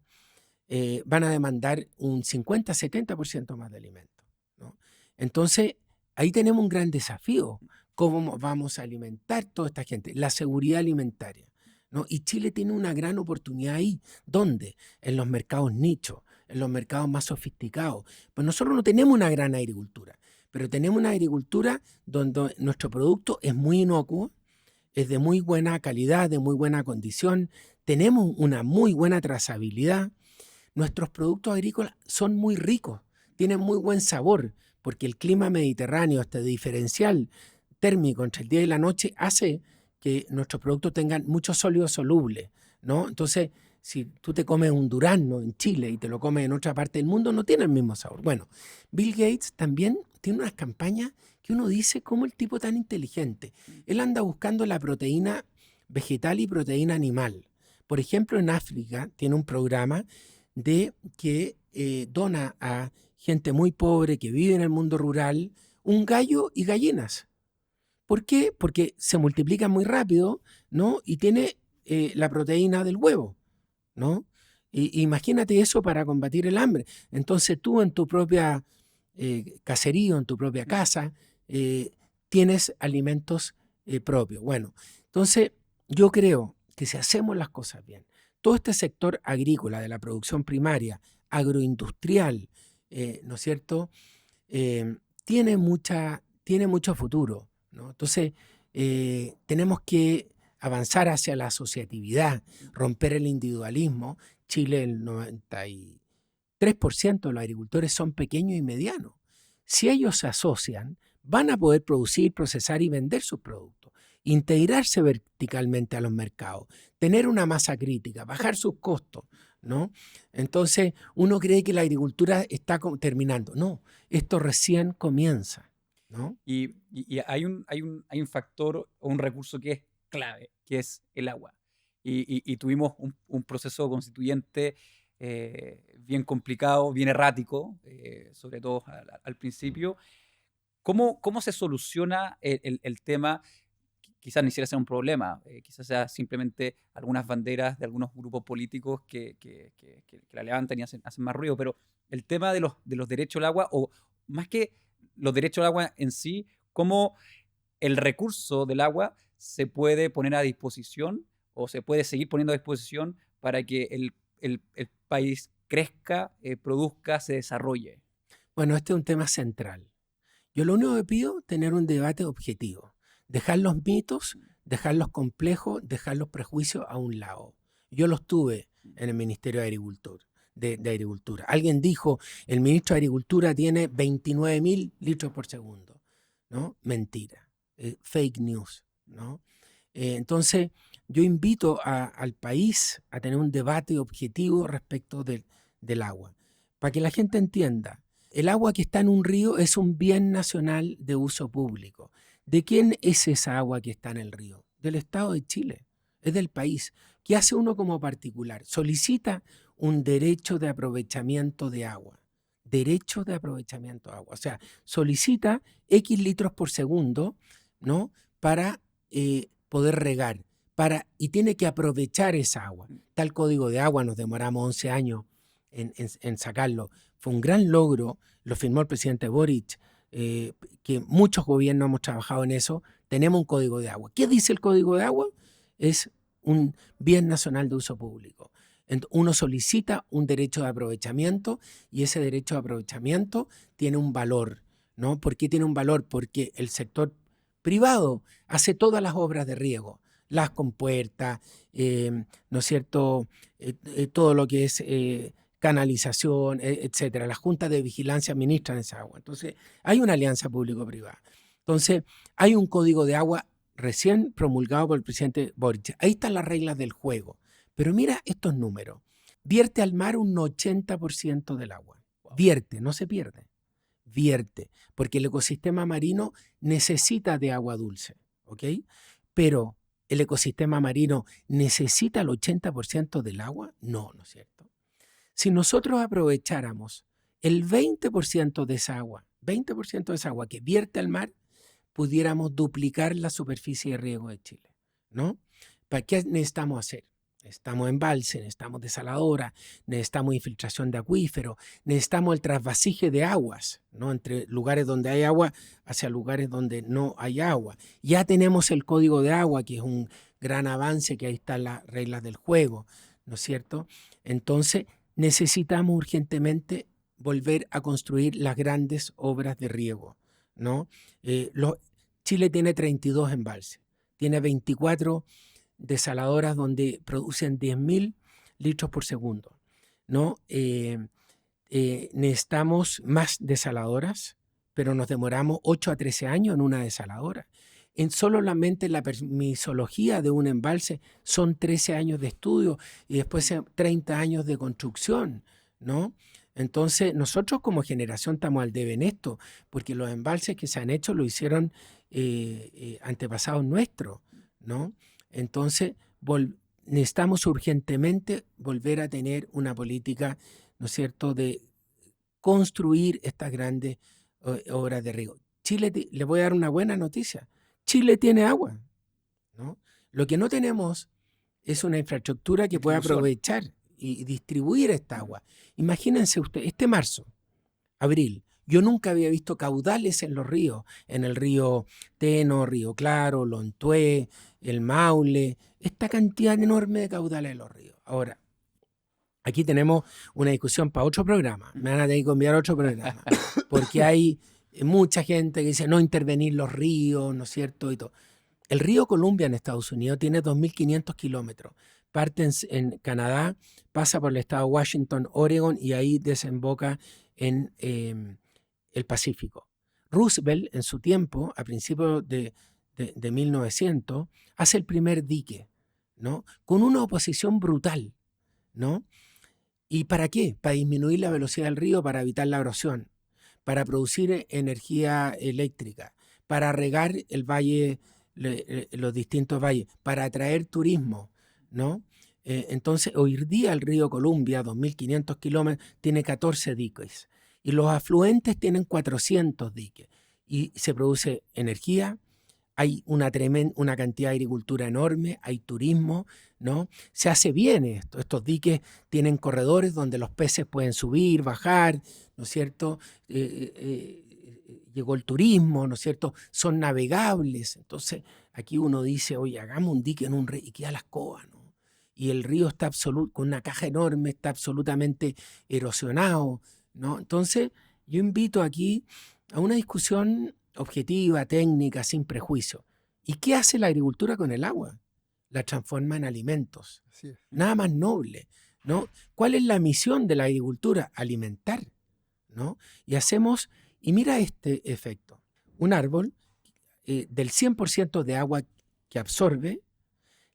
van a demandar un 50-70% más de alimentos, ¿no? Entonces, ahí tenemos un gran desafío. ¿Cómo vamos a alimentar toda esta gente? La seguridad alimentaria, ¿no? Y Chile tiene una gran oportunidad ahí. ¿Dónde? En los mercados nichos, en los mercados más sofisticados. Pues nosotros no tenemos una gran agricultura, pero tenemos una agricultura donde nuestro producto es muy inocuo, es de muy buena calidad, de muy buena condición, tenemos una muy buena trazabilidad. Nuestros productos agrícolas son muy ricos, tienen muy buen sabor, porque el clima mediterráneo, este diferencial térmico entre el día y la noche, hace que nuestros productos tengan mucho sólido soluble, ¿no? Entonces, si tú te comes un durazno en Chile y te lo comes en otra parte del mundo, no tiene el mismo sabor. Bueno, Bill Gates también tiene unas campañas que uno dice, ¿cómo el tipo tan inteligente? Él anda buscando la proteína vegetal y proteína animal. Por ejemplo, en África tiene un programa que dona a gente muy pobre que vive en el mundo rural un gallo y gallinas. ¿Por qué? Porque se multiplican muy rápido, ¿no? Y tiene la proteína del huevo, ¿no? Imagínate eso para combatir el hambre. Entonces tú en tu propia caserío, en tu propia casa, tienes alimentos propios. Bueno, entonces yo creo que si hacemos las cosas bien, todo este sector agrícola de la producción primaria, agroindustrial, ¿no es cierto?, tiene mucho futuro, ¿no? Entonces, tenemos que avanzar hacia la asociatividad, romper el individualismo. Chile, el 93% de los agricultores son pequeños y medianos. Si ellos se asocian, van a poder producir, procesar y vender sus productos, integrarse verticalmente a los mercados, tener una masa crítica, bajar sus costos, ¿no? Entonces, uno cree que la agricultura está terminando. No, esto recién comienza, ¿no? Y hay un factor o un recurso que es clave, que es el agua. Y tuvimos un proceso constituyente bien complicado, bien errático, sobre todo al principio. ¿Cómo se soluciona el tema? Quizás ni siquiera sea un problema, quizás sea simplemente algunas banderas de algunos grupos políticos que la levantan y hacen más ruido, pero el tema de los derechos al agua, o más que los derechos al agua en sí, cómo el recurso del agua se puede poner a disposición o se puede seguir poniendo a disposición para que el país crezca, produzca, se desarrolle? Bueno, este es un tema central. Yo lo único que pido es tener un debate objetivo. Dejar los mitos, dejar los complejos, dejar los prejuicios a un lado. Yo los tuve en el Ministerio de Agricultura. Alguien dijo, el ministro de Agricultura tiene 29.000 litros por segundo. ¿No? Mentira. Fake news. ¿No? Entonces, yo invito al país a tener un debate objetivo respecto del agua. Para que la gente entienda, el agua que está en un río es un bien nacional de uso público. ¿De quién es esa agua que está en el río? Del Estado de Chile, es del país. ¿Qué hace uno como particular? Solicita un derecho de aprovechamiento de agua. Derecho de aprovechamiento de agua. O sea, solicita X litros por segundo, ¿no? Para poder regar. Y tiene que aprovechar esa agua. Tal código de agua, nos demoramos 11 años en sacarlo. Fue un gran logro, lo firmó el presidente Boric, que muchos gobiernos hemos trabajado en eso. Tenemos un código de agua. ¿Qué dice el código de agua? Es un bien nacional de uso público. Uno solicita un derecho de aprovechamiento y ese derecho de aprovechamiento tiene un valor, ¿no? ¿Por qué tiene un valor? Porque el sector privado hace todas las obras de riego, las compuertas, ¿no es cierto? Todo lo que es canalización, etcétera. Las juntas de vigilancia administran esa agua. Entonces, hay una alianza público-privada. Entonces, hay un código de agua recién promulgado por el presidente Boric. Ahí están las reglas del juego. Pero mira estos números. Vierte al mar un 80% del agua. Vierte, no se pierde. Vierte, porque el ecosistema marino necesita de agua dulce, ¿ok? Pero ¿el ecosistema marino necesita el 80% del agua? No, ¿no es cierto? Si nosotros aprovecháramos el 20% de esa agua, 20% de esa agua que vierte al mar, pudiéramos duplicar la superficie de riego de Chile, ¿no? ¿Para qué necesitamos hacer? Necesitamos embalse, necesitamos desaladora, necesitamos infiltración de acuíferos, necesitamos el trasvasije de aguas, ¿no? Entre lugares donde hay agua hacia lugares donde no hay agua. Ya tenemos el código de agua, que es un gran avance, que ahí están las reglas del juego, ¿no es cierto? Entonces, necesitamos urgentemente volver a construir las grandes obras de riego, ¿no? Chile tiene 32 embalses, tiene 24 desaladoras donde producen 10.000 litros por segundo, ¿no? Necesitamos más desaladoras, pero nos demoramos 8 a 13 años en una desaladora. Solamente la permisología de un embalse son 13 años de estudio y después 30 años de construcción, ¿no? Entonces, nosotros como generación estamos al debe en esto, porque los embalses que se han hecho lo hicieron antepasados nuestros, ¿no? Entonces, necesitamos urgentemente volver a tener una política, ¿no es cierto?, de construir estas grandes obras de riego. Chile, le voy a dar una buena noticia. Chile tiene agua, ¿no? Lo que no tenemos es una infraestructura que pueda aprovechar y distribuir esta agua. Imagínense usted, este marzo, abril, yo nunca había visto caudales en los ríos, en el río Teno, Río Claro, Lontué, el Maule, esta cantidad enorme de caudales en los ríos. Ahora, aquí tenemos una discusión para otro programa, me van a tener que enviar otro programa, porque hay mucha gente que dice no intervenir los ríos, ¿no es cierto? Y todo. El río Columbia en Estados Unidos tiene 2.500 kilómetros. Parte en Canadá, pasa por el estado de Washington, Oregon y ahí desemboca en el Pacífico. Roosevelt, en su tiempo, a principios de 1900, hace el primer dique, ¿no? Con una oposición brutal, ¿no? ¿Y para qué? Para disminuir la velocidad del río, para evitar la erosión, para producir energía eléctrica, para regar el valle, los distintos valles, para atraer turismo, ¿no? Entonces, hoy día el río Columbia, 2.500 kilómetros, tiene 14 diques y los afluentes tienen 400 diques y se produce energía, hay una cantidad de agricultura enorme, hay turismo, ¿no? Se hace bien esto. Estos diques tienen corredores donde los peces pueden subir, bajar, ¿no es cierto? Llegó el turismo, ¿no es cierto? Son navegables. Entonces, aquí uno dice, oye, hagamos un dique en un río y queda la escoba, ¿no? y el río está con una caja enorme, está absolutamente erosionado, ¿no? Entonces, yo invito aquí a una discusión objetiva, técnica, sin prejuicio. ¿Y qué hace la agricultura con el agua? La transforma en alimentos. Así es. Nada más noble, ¿no? ¿Cuál es la misión de la agricultura? Alimentar, ¿no? Y mira este efecto. Un árbol del 100% de agua que absorbe,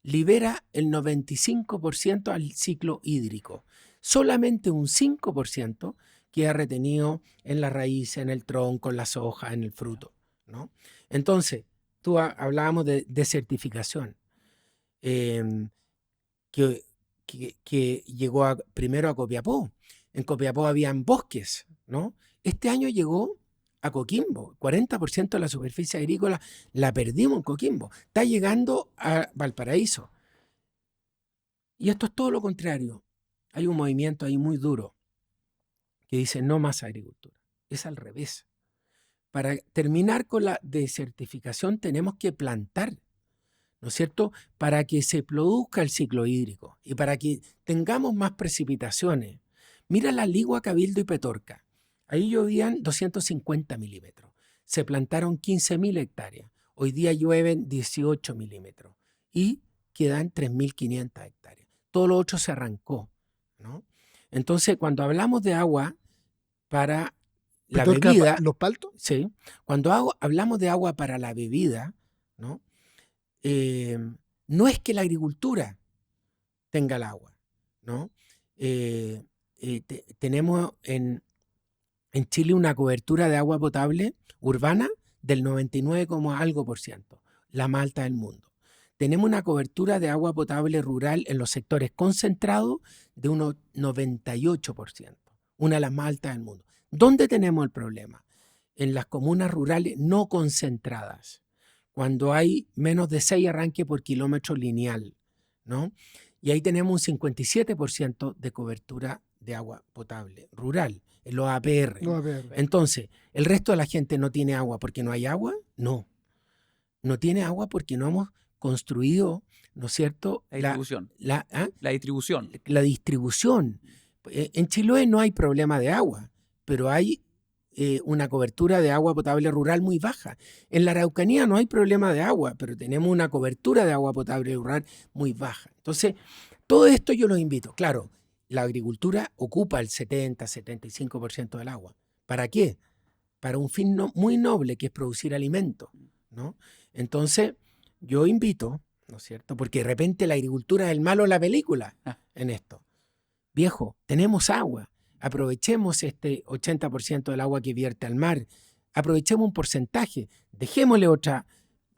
libera el 95% al ciclo hídrico. Solamente un 5% queda retenido en la raíz, en el tronco, en las hojas, en el fruto, ¿no? Entonces, hablábamos de desertificación, que llegó primero a Copiapó. En Copiapó habían bosques, ¿no? Este año llegó a Coquimbo. 40% de la superficie agrícola la perdimos en Coquimbo. Está llegando a Valparaíso. Y esto es todo lo contrario. Hay un movimiento ahí muy duro que dice no más agricultura. Es al revés. Para terminar con la desertificación tenemos que plantar, ¿no es cierto? Para que se produzca el ciclo hídrico y para que tengamos más precipitaciones. Mira la Ligua, Cabildo y Petorca. Ahí llovían 250 milímetros. Se plantaron 15.000 hectáreas. Hoy día llueven 18 milímetros y quedan 3.500 hectáreas. Todo lo otro se arrancó, ¿no? Entonces, cuando hablamos de agua para la Petorca, bebida, ¿los paltos? sí, cuando hablamos de agua para la bebida, ¿no? No es que la agricultura tenga el agua, ¿no? Tenemos en Chile una cobertura de agua potable urbana del 99, algo por ciento, la más alta del mundo. Tenemos una cobertura de agua potable rural en los sectores concentrados de un 98%, una de las más altas del mundo. ¿Dónde tenemos el problema? En las comunas rurales no concentradas, cuando hay menos de 6 arranques por kilómetro lineal, ¿no? Y ahí tenemos un 57% de cobertura de agua potable rural, en los APR. Entonces, ¿el resto de la gente no tiene agua porque no hay agua? No. No tiene agua porque no hemos construido, ¿no es cierto? La distribución. La distribución. La distribución. En Chiloé no hay problema de agua, pero hay una cobertura de agua potable rural muy baja. En la Araucanía no hay problema de agua, pero tenemos una cobertura de agua potable rural muy baja. Entonces, todo esto yo los invito. Claro, la agricultura ocupa el 70-75% del agua. ¿Para qué? Para un fin muy noble, que es producir alimentos, ¿no? Entonces, yo invito, ¿no es cierto? Porque de repente la agricultura es el malo de la película en esto. Viejo, tenemos agua. Aprovechemos este 80% del agua que vierte al mar. Aprovechemos un porcentaje. Dejémosle otro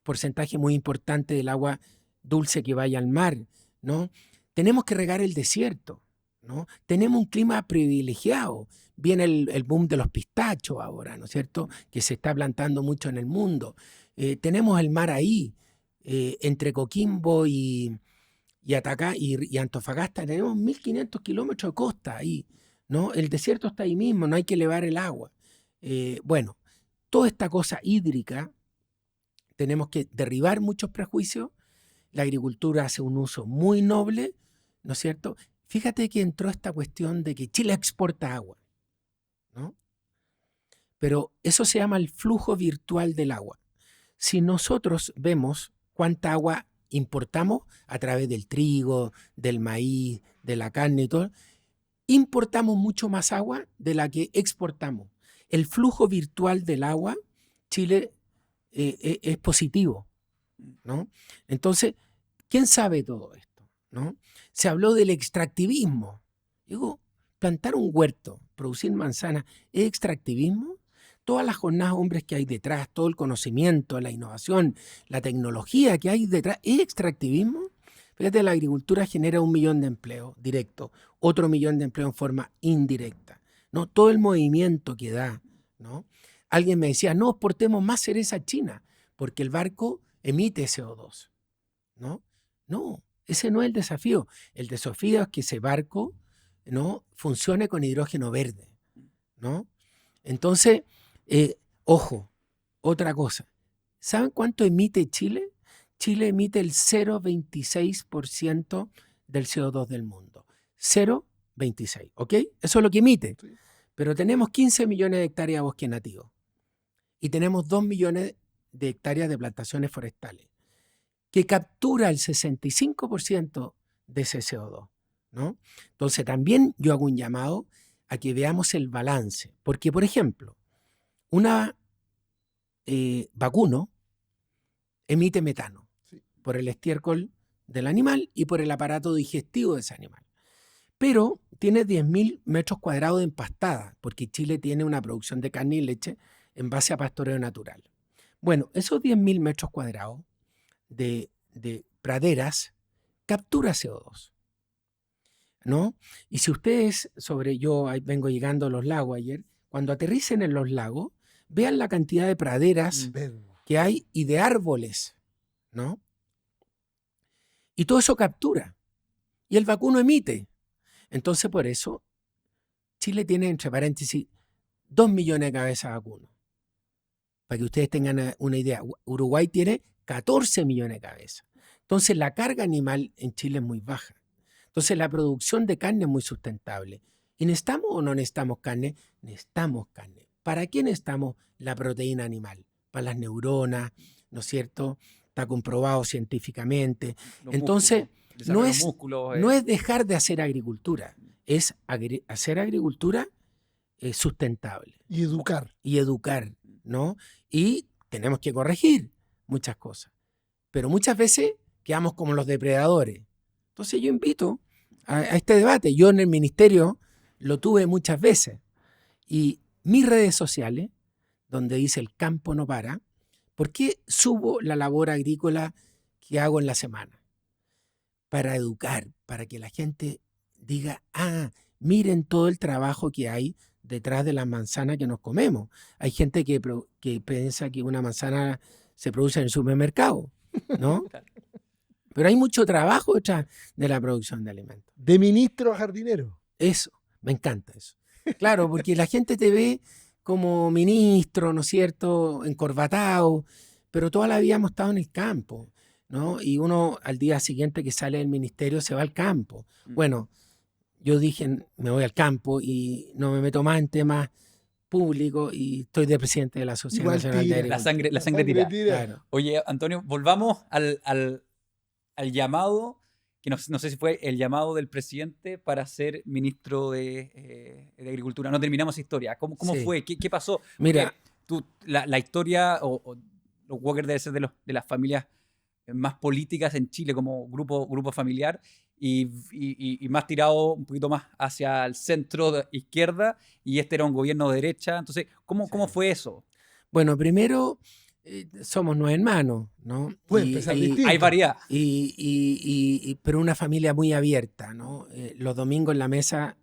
porcentaje muy importante del agua dulce que vaya al mar, ¿no? Tenemos que regar el desierto, ¿no? Tenemos un clima privilegiado. Viene el boom de los pistachos ahora, ¿no es cierto? Que se está plantando mucho en el mundo. Tenemos el mar ahí, entre Coquimbo y Antofagasta. Tenemos 1.500 kilómetros de costa ahí, ¿no? El desierto está ahí mismo, no hay que elevar el agua. Bueno, toda esta cosa hídrica, tenemos que derribar muchos prejuicios. La agricultura hace un uso muy noble, ¿no es cierto? Fíjate que entró esta cuestión de que Chile exporta agua, ¿no? Pero eso se llama el flujo virtual del agua. Si nosotros vemos cuánta agua importamos a través del trigo, del maíz, de la carne y todo, importamos mucho más agua de la que exportamos. El flujo virtual del agua, Chile es positivo, ¿no? Entonces, ¿quién sabe todo esto, ¿no? Se habló del extractivismo. Digo, plantar un huerto, producir manzanas, ¿es extractivismo? Todas las jornadas hombres que hay detrás, todo el conocimiento, la innovación, la tecnología que hay detrás, ¿es extractivismo? Fíjate, la agricultura genera 1 millón de empleos directos, otro 1 millón de empleos en forma indirecta, ¿no? Todo el movimiento que da, ¿no? Alguien me decía, no exportemos más cereza a China, porque el barco emite CO2, ¿no? No, ese no es el desafío. El desafío es que ese barco, ¿no?, funcione con hidrógeno verde, ¿no? Entonces, ojo, otra cosa. ¿Saben cuánto emite Chile? Chile emite el 0,26% del CO2 del mundo. 0,26, ¿ok? Eso es lo que emite. Sí. Pero tenemos 15 millones de hectáreas de bosque nativo y tenemos 2 millones de hectáreas de plantaciones forestales, que captura el 65% de ese CO2, ¿no? Entonces también yo hago un llamado a que veamos el balance, porque por ejemplo, una vacuno emite metano Sí. por el estiércol del animal y por el aparato digestivo de ese animal. Pero tiene 10.000 metros cuadrados de empastada, porque Chile tiene una producción de carne y leche en base a pastoreo natural. Bueno, esos 10.000 metros cuadrados de praderas captura CO2, ¿no? Y si ustedes, yo vengo llegando a los lagos ayer, cuando aterricen en los lagos, vean la cantidad de praderas Verde. que hay y de árboles, ¿no? Y todo eso captura. Y el vacuno emite. Entonces, por eso, Chile tiene, entre paréntesis, 2 millones de cabezas de vacuno. Para que ustedes tengan una idea, Uruguay tiene 14 millones de cabezas. Entonces, la carga animal en Chile es muy baja. Entonces, la producción de carne es muy sustentable. ¿Y necesitamos o no necesitamos carne? Necesitamos carne. ¿Para qué necesitamos la proteína animal? Para las neuronas, ¿no es cierto? Está comprobado científicamente. Los Entonces, músculos, desarrollar no los es, músculos, no es dejar de hacer agricultura, es hacer agricultura sustentable Y educar. y educar, ¿no? Y tenemos que corregir muchas cosas. Pero muchas veces quedamos como los depredadores. Entonces yo invito a este debate. Yo en el ministerio lo tuve muchas veces. Y mis redes sociales, donde dice el campo no para, ¿por qué subo la labor agrícola que hago en la semana? Para educar, para que la gente diga, miren todo el trabajo que hay detrás de las manzanas que nos comemos. Hay gente que piensa que una manzana se produce en el supermercado, ¿no? Pero hay mucho trabajo detrás de la producción de alimentos. De ministro a jardinero. Eso, me encanta eso. Claro, porque la gente te ve como ministro, ¿no es cierto?, encorbatado, pero toda la vida hemos estado en el campo, ¿no? Y uno al día siguiente que sale del ministerio se va al campo. Bueno, yo dije, me voy al campo y no me meto más en temas públicos y estoy de presidente de la Sociedad Igual Nacional de tira. Agricultura. La sangre tira. Claro. Oye, Antonio, volvamos al llamado, que no sé si fue el llamado del presidente para ser ministro de Agricultura. No terminamos esa historia. ¿Cómo Sí. fue? ¿Qué pasó? Mira, La historia, o los Walker debe ser de las familias más políticas en Chile como grupo familiar y más tirado un poquito más hacia el centro de izquierda, y este era un gobierno de derecha. Entonces, ¿cómo fue eso? bueno, primero somos 9 hermanos, ¿no? Puede empezar distinto. Hay variedad. Pero una familia muy abierta, ¿no? Los domingos en la mesa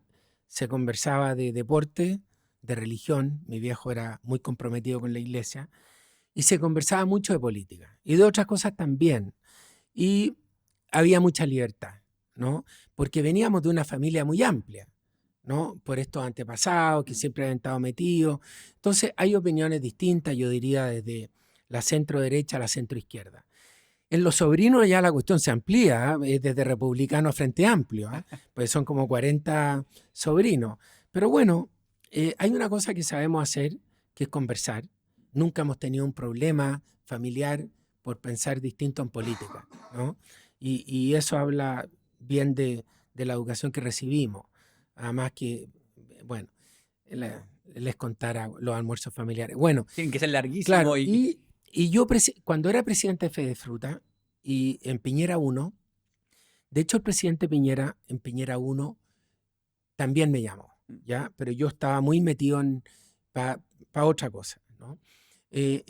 se conversaba de deporte, de religión. Mi viejo era muy comprometido con la iglesia. Y se conversaba mucho de política y de otras cosas también. Y había mucha libertad, ¿no? Porque veníamos de una familia muy amplia, ¿no? Por estos antepasados que siempre han estado metidos. Entonces hay opiniones distintas, yo diría, desde la centro derecha a la centro izquierda. En los sobrinos ya la cuestión se amplía, es desde republicano a Frente Amplio, pues son como 40 sobrinos. Pero bueno, hay una cosa que sabemos hacer, que es conversar. Nunca hemos tenido un problema familiar por pensar distinto en política, ¿no? Y eso habla bien de la educación que recibimos. Además que, bueno, les contara los almuerzos familiares. Bueno, Tienen que ser larguísimos. claro, y yo cuando era presidente de Fedefruta y en Piñera 1, de hecho el presidente Piñera en Piñera 1 también me llamó, ¿ya? Pero yo estaba muy metido para otra cosa, ¿no?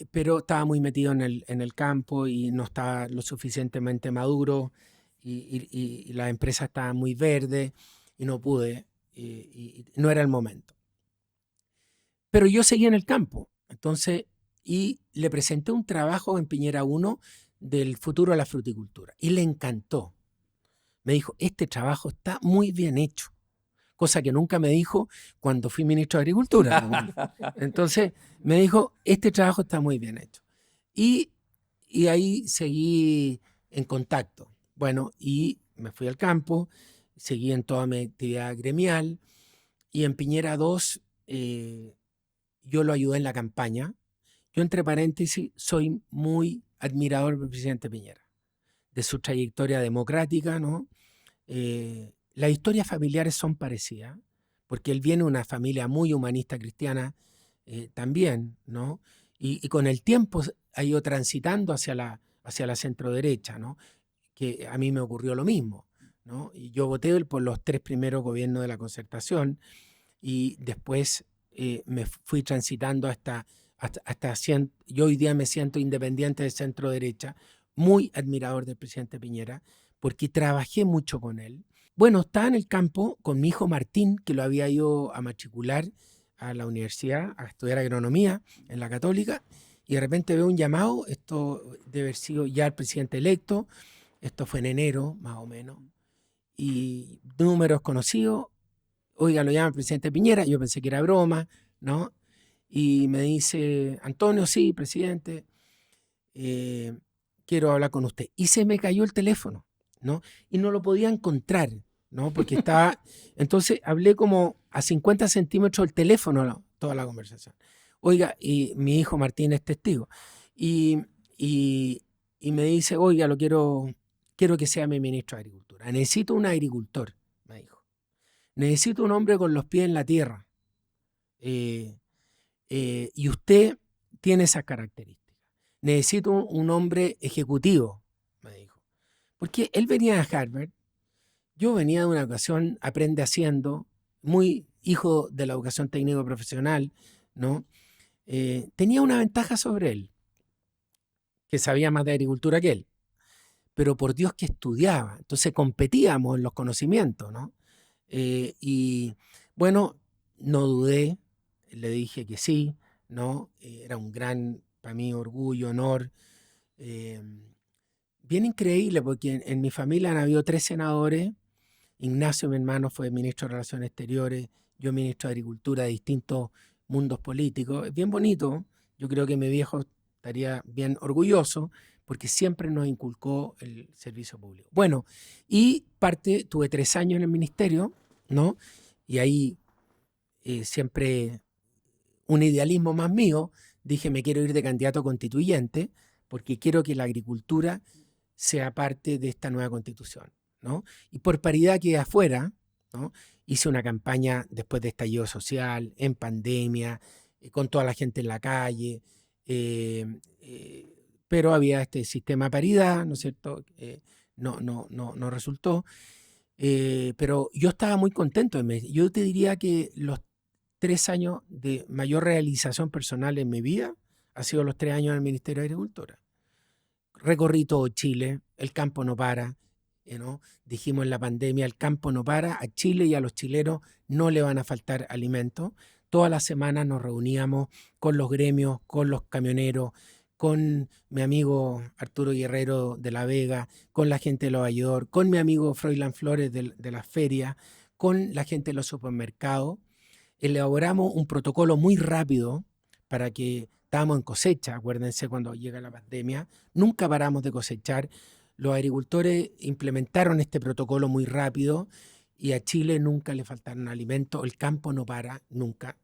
Pero estaba muy metido en el campo y no estaba lo suficientemente maduro y la empresa estaba muy verde y no pude y no era el momento. Pero yo seguía en el campo, entonces, y le presenté un trabajo en Piñera 1 del futuro de la fruticultura y le encantó. Me dijo, este trabajo está muy bien hecho. Cosa que nunca me dijo cuando fui ministro de Agricultura. Entonces me dijo, este trabajo está muy bien hecho. Y ahí seguí en contacto. Bueno, y me fui al campo, seguí en toda mi actividad gremial y en Piñera 2 yo lo ayudé en la campaña. Yo, entre paréntesis, soy muy admirador del presidente Piñera, de su trayectoria democrática, ¿no? Las historias familiares son parecidas, porque él viene de una familia muy humanista cristiana también, ¿no? Y con el tiempo ha ido transitando hacia la centroderecha, ¿no? Que a mí me ocurrió lo mismo, ¿no? Y yo voté por los 3 primeros gobiernos de la Concertación y después me fui transitando hasta yo hoy día me siento independiente de centro derecha, muy admirador del presidente Piñera, porque trabajé mucho con él. Bueno, estaba en el campo con mi hijo Martín, que lo había ido a matricular a la universidad, a estudiar agronomía en la Católica, y de repente veo un llamado, esto debe haber sido ya el presidente electo, esto fue en enero más o menos, y números conocidos, oiga, lo llama el presidente Piñera, yo pensé que era broma, ¿no? Y me dice, Antonio, sí, presidente, quiero hablar con usted. Y se me cayó el teléfono, ¿no? Y no lo podía encontrar, ¿no? Porque estaba... Entonces hablé como a 50 centímetros del teléfono toda la conversación. Oiga, y mi hijo Martín es testigo. Y me dice, oiga, quiero que sea mi ministro de Agricultura. Necesito un agricultor, me dijo. Necesito un hombre con los pies en la tierra. Y usted tiene esas características. Necesito un hombre ejecutivo, me dijo. Porque él venía de Harvard, yo venía de una educación aprende haciendo, muy hijo de la educación técnico profesional, ¿no? Tenía una ventaja sobre él, que sabía más de agricultura que él, pero por Dios que estudiaba, entonces competíamos en los conocimientos, ¿no? Y bueno, no dudé, le dije que sí, ¿no? Era un gran, para mí, orgullo, honor. Bien increíble, porque en mi familia han habido 3 senadores. Ignacio, mi hermano, fue ministro de Relaciones Exteriores, yo ministro de Agricultura, de distintos mundos políticos. Es bien bonito, yo creo que mi viejo estaría bien orgulloso, porque siempre nos inculcó el servicio público. Bueno, y tuve 3 años en el ministerio, ¿no? Y ahí siempre un idealismo más mío, dije me quiero ir de candidato constituyente porque quiero que la agricultura sea parte de esta nueva constitución, ¿no? Y por paridad que afuera, ¿no? Hice una campaña después de estallido social, en pandemia, con toda la gente en la calle, pero había este sistema de paridad, ¿no es cierto? No resultó, pero yo estaba muy contento. Yo te diría que los 3 años de mayor realización personal en mi vida ha sido los 3 años en el Ministerio de Agricultura. Recorrí todo Chile, el campo no para, ¿no? Dijimos en la pandemia, el campo no para, a Chile y a los chilenos no le van a faltar alimentos. Todas las semanas nos reuníamos con los gremios, con los camioneros, con mi amigo Arturo Guerrero de La Vega, con la gente de Nueva York, con mi amigo Froilán Flores de las ferias, con la gente de los supermercados. Elaboramos un protocolo muy rápido para que estábamos en cosecha, acuérdense cuando llega la pandemia, nunca paramos de cosechar. Los agricultores implementaron este protocolo muy rápido y a Chile nunca le faltaron alimentos, el campo no para nunca,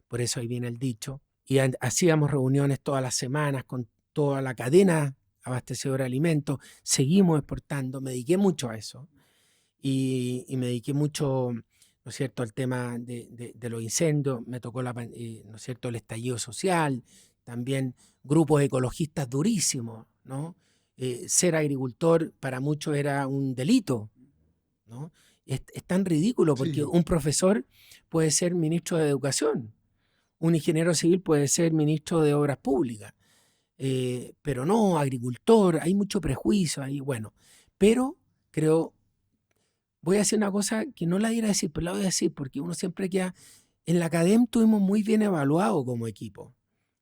por eso ahí viene el dicho. Y hacíamos reuniones todas las semanas con toda la cadena abastecedora de alimentos, seguimos exportando, me dediqué mucho a eso y me dediqué mucho, ¿no es cierto?, al tema de los incendios, me tocó ¿no es cierto?, el estallido social, también grupos ecologistas durísimos, ¿no? Ser agricultor para muchos era un delito, ¿no? Es tan ridículo porque Sí. un profesor puede ser ministro de Educación, un ingeniero civil puede ser ministro de Obras Públicas, pero no agricultor, hay mucho prejuicio ahí, bueno, pero creo, voy a decir una cosa que no la iba a decir, pero la voy a decir porque uno siempre queda, en la academia estuvimos muy bien evaluados como equipo,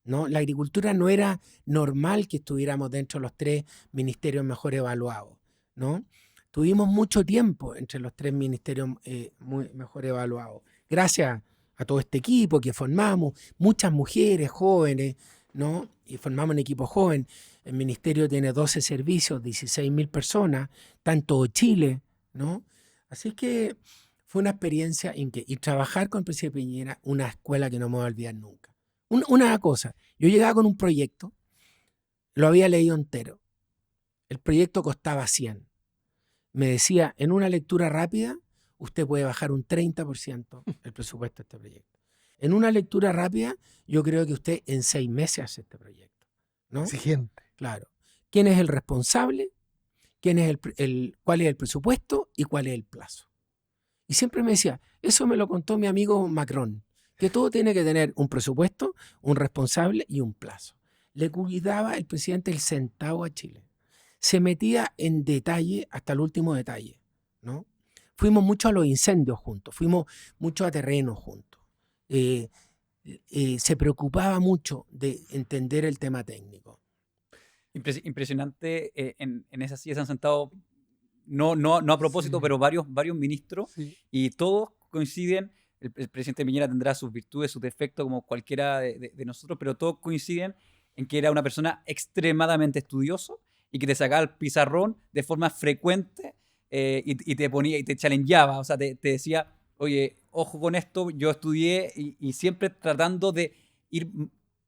¿no? La agricultura no era normal que estuviéramos dentro de los 3 ministerios mejor evaluados, ¿no? Tuvimos mucho tiempo entre los 3 ministerios mejor evaluados. Gracias a todo este equipo que formamos, muchas mujeres jóvenes, ¿no? Y formamos un equipo joven. El ministerio tiene 12 servicios, 16.000 personas, tanto Chile, ¿no? Así que fue una experiencia increíble. Y trabajar con el presidente Piñera, una escuela que no me voy a olvidar nunca. Una cosa, yo llegaba con un proyecto, lo había leído entero. El proyecto costaba 100. Me decía, en una lectura rápida, usted puede bajar un 30% el presupuesto de este proyecto. En una lectura rápida, yo creo que usted en 6 meses hace este proyecto, ¿no? Exigente. Claro. ¿Quién es el responsable? ¿Cuál es el presupuesto? ¿Y cuál es el plazo? Y siempre me decía, eso me lo contó mi amigo Macron, que todo tiene que tener un presupuesto, un responsable y un plazo. Le cuidaba el presidente el centavo a Chile. Se metía en detalle hasta el último detalle, ¿no? Fuimos mucho a los incendios juntos, fuimos mucho a terreno juntos. Se preocupaba mucho de entender el tema técnico. Impresionante, en esa silla se han sentado, no a propósito, Sí. pero varios ministros, Sí. y todos coinciden. El presidente Piñera tendrá sus virtudes, sus defectos, como cualquiera de nosotros, pero todos coinciden en que era una persona extremadamente estudioso y que te sacaba el pizarrón de forma frecuente, y te ponía y te challengeaba, o sea, te decía, oye, ojo con esto, yo estudié, y siempre tratando de ir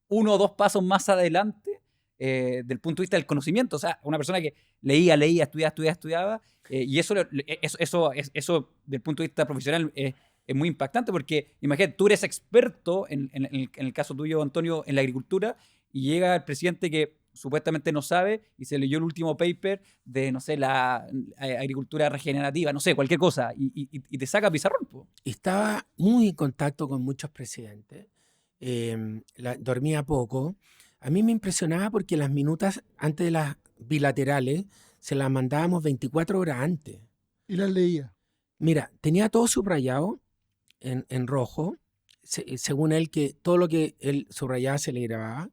1 o 2 pasos más adelante, del punto de vista del conocimiento. O sea, una persona que leía, estudiaba, y eso del punto de vista profesional es muy impactante, porque imagínate, tú eres experto en el caso tuyo, Antonio, en la agricultura, y llega el presidente que supuestamente no sabe y se leyó el último paper de, no sé, la agricultura regenerativa, no sé, cualquier cosa, y te saca pizarrón, po. Estaba muy en contacto con muchos presidentes, dormía poco. A mí me impresionaba porque las minutas antes de las bilaterales se las mandábamos 24 horas antes. Y las leía. Mira, tenía todo subrayado en rojo, según él, que todo lo que él subrayaba se le grababa.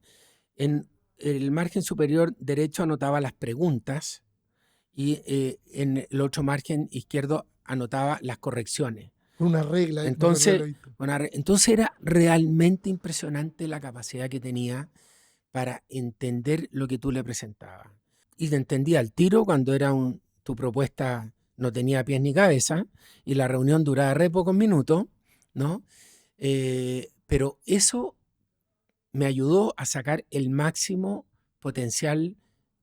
En el margen superior derecho anotaba las preguntas y en el otro margen izquierdo anotaba las correcciones. Con una regla. Entonces, entonces era realmente impresionante la capacidad que tenía para entender lo que tú le presentabas. Y te entendía al tiro cuando tu propuesta no tenía pies ni cabeza y la reunión duraba re pocos minutos, ¿no? Pero eso me ayudó a sacar el máximo potencial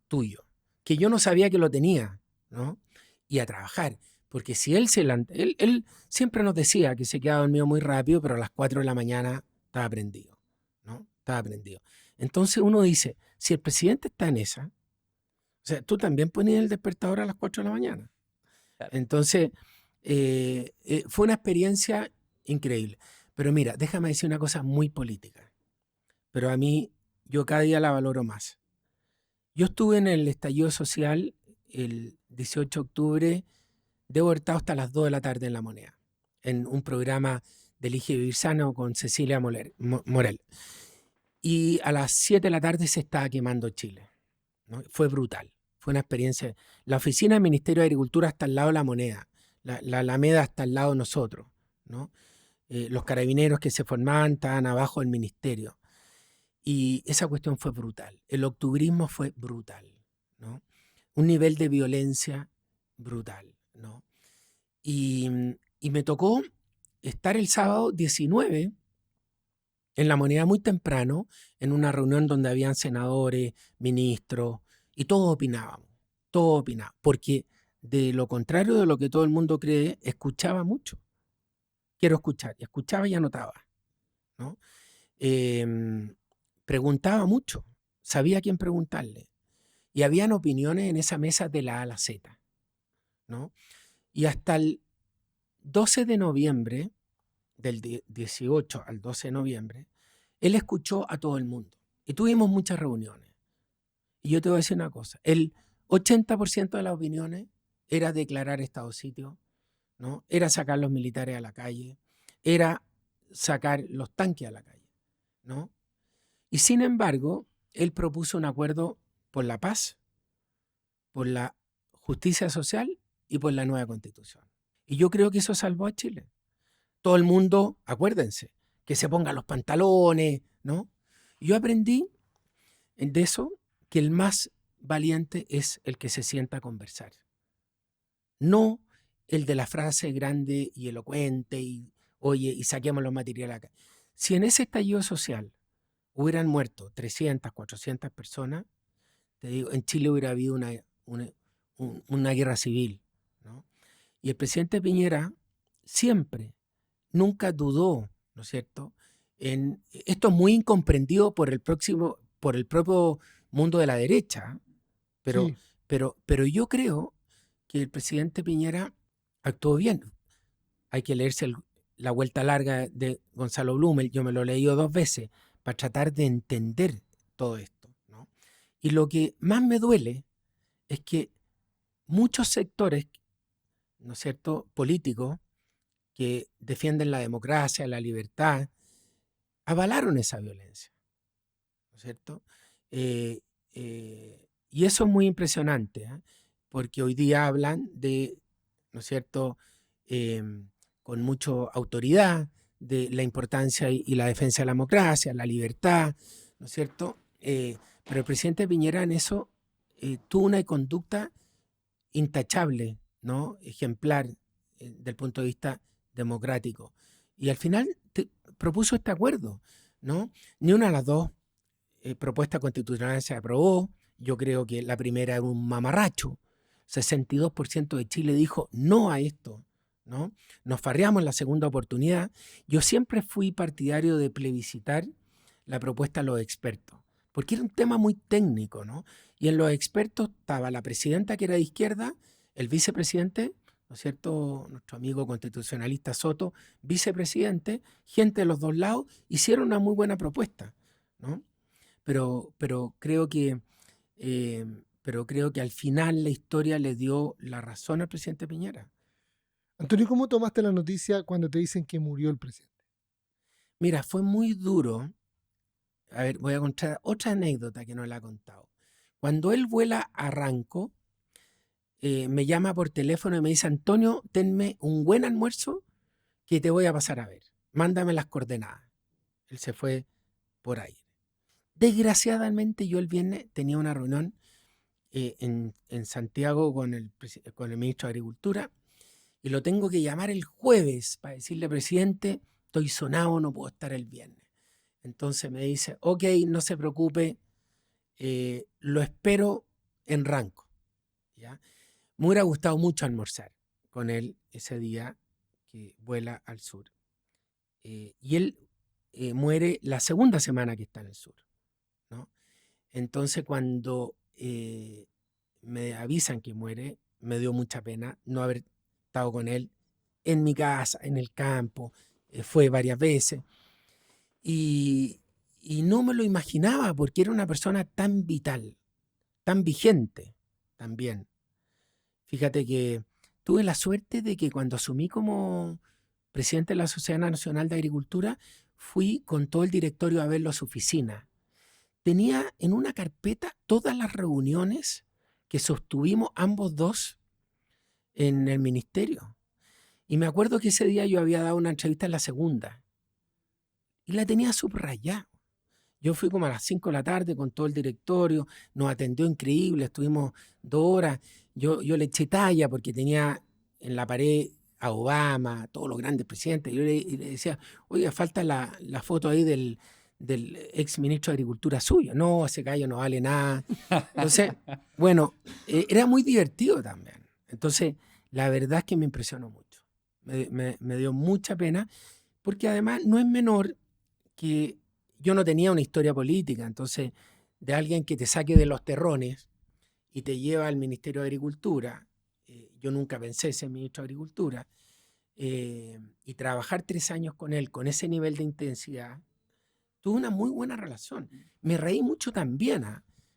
tuyo, que yo no sabía que lo tenía, ¿no? Y a trabajar. Porque si él siempre nos decía que se quedaba dormido muy rápido, pero a las 4 de la mañana estaba prendido, ¿no? Estaba prendido. Entonces uno dice, si el presidente está en esa, o sea, tú también ponías el despertador a las 4 de la mañana. Claro. Entonces, fue una experiencia increíble. Pero mira, déjame decir una cosa muy política, pero a mí, yo cada día la valoro más. Yo estuve en el estallido social el 18 de octubre, debo haber estado hasta las 2 de la tarde en La Moneda, en un programa de Elige Vivir Sano con Cecilia Morel. Y a las 7 de la tarde se estaba quemando Chile, ¿no? Fue brutal, fue una experiencia. La oficina del Ministerio de Agricultura está al lado de La Moneda, la Alameda está al lado de nosotros, ¿no? Los carabineros que se formaban estaban abajo del ministerio. Y esa cuestión fue brutal. El octubrismo fue brutal, ¿no? Un nivel de violencia brutal, ¿no? Y me tocó estar el sábado 19 en La Moneda muy temprano, en una reunión donde habían senadores, ministros, y todos opinaban, porque de lo contrario de lo que todo el mundo cree, escuchaba mucho. Quiero escuchar, y escuchaba y anotaba, ¿no? Preguntaba mucho, sabía a quién preguntarle, y habían opiniones en esa mesa de la A a la Z, ¿no? Y hasta el 12 de noviembre, del 18 al 12 de noviembre, él escuchó a todo el mundo. Y tuvimos muchas reuniones. Y yo te voy a decir una cosa, el 80% de las opiniones era declarar estado de sitio, ¿no? Era sacar los militares a la calle, era sacar los tanques a la calle, ¿no? Y sin embargo, él propuso un acuerdo por la paz, por la justicia social y por la nueva constitución. Y yo creo que eso salvó a Chile. Todo el mundo, acuérdense, que se pongan los pantalones, ¿no? Yo aprendí de eso, que el más valiente es el que se sienta a conversar. No el de la frase grande y elocuente y, oye, y saquemos los materiales acá. Si en ese estallido social hubieran muerto 300, 400 personas, te digo, en Chile hubiera habido una guerra civil, ¿no? Y el presidente Piñera siempre, nunca dudó, ¿no es cierto? Esto es muy incomprendido por el propio mundo de la derecha, pero, Sí. pero yo creo que el presidente Piñera actuó bien. Hay que leerse La Vuelta Larga de Gonzalo Blumel, yo me lo he leído 2 veces para tratar de entender todo esto, ¿no? Y lo que más me duele es que muchos sectores, ¿no es cierto?, políticos que defienden la democracia, la libertad, avalaron esa violencia, ¿no es cierto? Y eso es muy impresionante, ¿eh? Porque hoy día hablan de, ¿no es cierto?, con mucha autoridad, de la importancia y la defensa de la democracia, la libertad, ¿no es cierto? Pero el presidente Piñera en eso tuvo una conducta intachable, ¿no? Ejemplar del punto de vista democrático. Y al final propuso este acuerdo, ¿no? Ni una de las dos propuestas constitucionales se aprobó. Yo creo que la primera era un mamarracho. 62% de Chile dijo no a esto, ¿no? Nos farreamos en la segunda oportunidad. Yo siempre fui partidario de plebiscitar la propuesta de los expertos, porque era un tema muy técnico, ¿no? Y en los expertos estaba la presidenta, que era de izquierda, el vicepresidente, ¿no es cierto?, nuestro amigo constitucionalista Soto, vicepresidente, gente de los dos lados, hicieron una muy buena propuesta, ¿no? Pero creo que al final la historia le dio la razón al presidente Piñera. Antonio, ¿cómo tomaste la noticia cuando te dicen que murió el presidente? Mira, fue muy duro. A ver, voy a contar otra anécdota que no la he contado. Cuando él vuela a Ranco, me llama por teléfono y me dice: Antonio, tenme un buen almuerzo que te voy a pasar a ver. Mándame las coordenadas. Él se fue por ahí. Desgraciadamente yo el viernes tenía una reunión en Santiago con el ministro de Agricultura y lo tengo que llamar el jueves para decirle: presidente, estoy sonado, no puedo estar el viernes. Entonces me dice: ok, no se preocupe, lo espero en Ranco, ¿ya? Me hubiera gustado mucho almorzar con él ese día que vuela al sur. Y él muere la segunda semana que está en el sur, ¿no? Entonces cuando me avisan que muere, me dio mucha pena no haber estado con él en mi casa, en el campo. Fue varias veces. Y no me lo imaginaba porque era una persona tan vital, tan vigente también. Fíjate que tuve la suerte de que cuando asumí como presidente de la Sociedad Nacional de Agricultura, fui con todo el directorio a verlo a su oficina. Tenía en una carpeta todas las reuniones que sostuvimos ambos dos en el ministerio. Y me acuerdo que ese día yo había dado una entrevista en La Segunda y la tenía subrayada. Yo fui como a las 5 de la tarde con todo el directorio, nos atendió increíble, estuvimos 2 horas. Yo le eché talla porque tenía en la pared a Obama, a todos los grandes presidentes. Yo le decía: oiga, falta la foto ahí del ex ministro de Agricultura suyo. No, ese gallo no vale nada. Entonces, bueno, era muy divertido también. Entonces, la verdad es que me impresionó mucho. Me dio mucha pena porque además no es menor que yo no tenía una historia política. Entonces, de alguien que te saque de los terrones y te lleva al Ministerio de Agricultura, yo nunca pensé ser ministro de Agricultura, y trabajar 3 años con él con ese nivel de intensidad, tuve una muy buena relación. Me reí mucho también,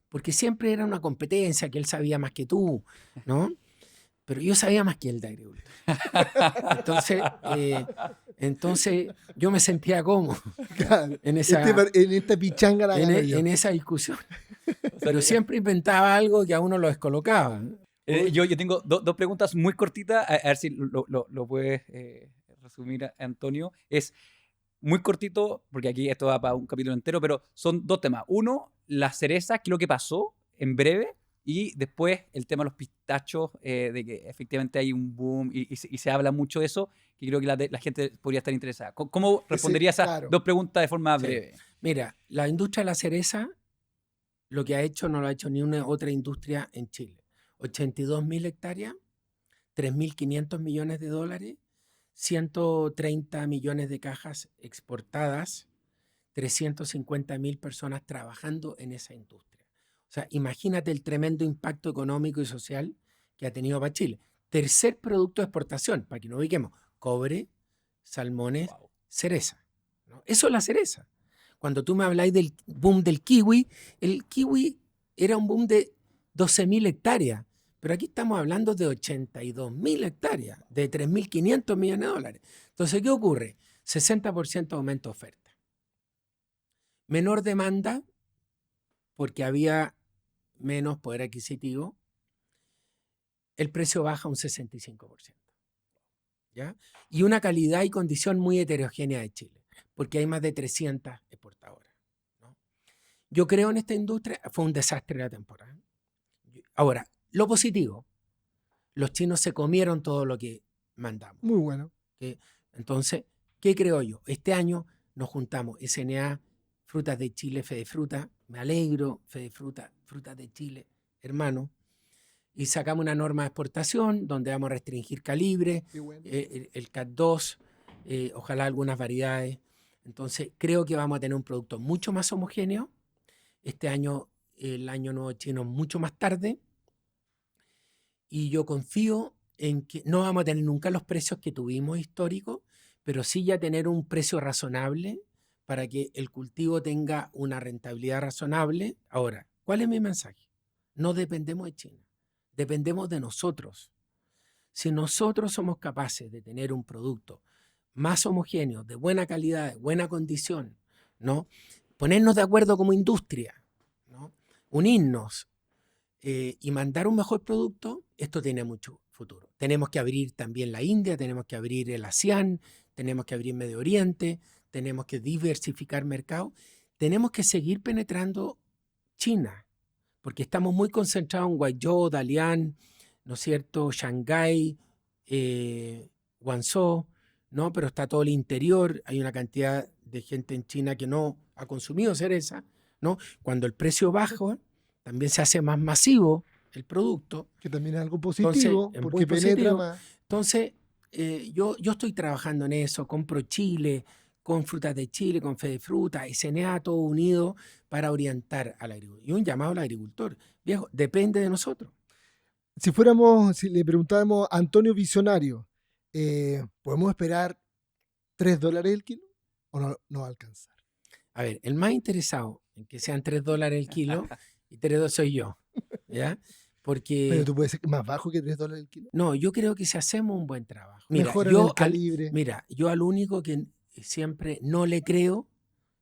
porque siempre era una competencia, que él sabía más que tú, ¿no? Pero yo sabía más que él de agricultura. Entonces yo me sentía cómodo Claro, en esa, en esta pichanga la gano yo. en esa discusión. Pero siempre inventaba algo que a uno lo descolocaba. Yo tengo dos preguntas muy cortitas, a ver si lo puedes resumir, Antonio. Es, muy cortito, porque aquí esto va para un capítulo entero, pero son dos temas. Uno, la cereza, qué es lo que pasó en breve, y después el tema de los pistachos, de que efectivamente hay un boom y se habla mucho de eso, que creo que la gente podría estar interesada. ¿Cómo respondería esas claro. dos preguntas de forma Sí. breve? Mira, la industria de la cereza, lo que ha hecho no lo ha hecho ni una otra industria en Chile. 82.000 hectáreas, 3.500 millones de dólares, 130 millones de cajas exportadas, 350.000 personas trabajando en esa industria. O sea, imagínate el tremendo impacto económico y social que ha tenido para Chile. Tercer producto de exportación, para que nos ubiquemos, cobre, salmones, Wow. cereza, ¿no? Eso es la cereza. Cuando tú me habláis del boom del kiwi, el kiwi era un boom de 12.000 hectáreas, pero aquí estamos hablando de 82.000 hectáreas, de 3.500 millones de dólares. Entonces, ¿qué ocurre? 60% aumento de oferta. Menor demanda, porque había menos poder adquisitivo, el precio baja un 65%. ¿Ya? Y una calidad y condición muy heterogénea de Chile, porque hay más de 300 exportadoras, ¿no? Yo creo en esta industria, fue un desastre la temporada. Ahora, lo positivo, los chinos se comieron todo lo que mandamos. Muy bueno. Entonces, ¿qué creo yo? Este año nos juntamos SNA, Frutas de Chile, Fedefruta, me alegro, Fedefruta, Frutas de Chile, hermano, y sacamos una norma de exportación donde vamos a restringir calibre, Qué bueno. el CAT2, ojalá algunas variedades. Entonces, creo que vamos a tener un producto mucho más homogéneo. Este año, el año nuevo chino, mucho más tarde. Y yo confío en que no vamos a tener nunca los precios que tuvimos históricos, pero sí ya tener un precio razonable para que el cultivo tenga una rentabilidad razonable. Ahora, ¿cuál es mi mensaje? No dependemos de China, dependemos de nosotros. Si nosotros somos capaces de tener un producto más homogéneo, de buena calidad, de buena condición, ¿no? Ponernos de acuerdo como industria, ¿no? Unirnos, y mandar un mejor producto, esto tiene mucho futuro. Tenemos que abrir también la India, tenemos que abrir el ASEAN, tenemos que abrir Medio Oriente, tenemos que diversificar mercados, tenemos que seguir penetrando China, porque estamos muy concentrados en Guangzhou, Dalian, ¿no es cierto?, Shanghái, Guangzhou, ¿no? Pero está todo el interior, hay una cantidad de gente en China que no ha consumido cereza, ¿no? Cuando el precio baja, también se hace más masivo el producto. Que también es algo Entonces, positivo, es porque muy penetra positivo. más. Entonces, yo estoy trabajando en eso, compro Chile, con Frutas de Chile, con Fedefruta, SNA, todo unido para orientar al agricultor. Y un llamado al agricultor, viejo, depende de nosotros. Si le preguntáramos a Antonio Visionario, ¿podemos esperar $3 el kilo? ¿O no va a alcanzar? A ver, el más interesado en que sean $3 el kilo, y $3 soy yo, ¿ya? Porque Pero tú puedes ser más bajo que $3 el kilo. no, yo creo que si hacemos un buen trabajo. Mira, Mejoran el calibre. yo al único que siempre no le creo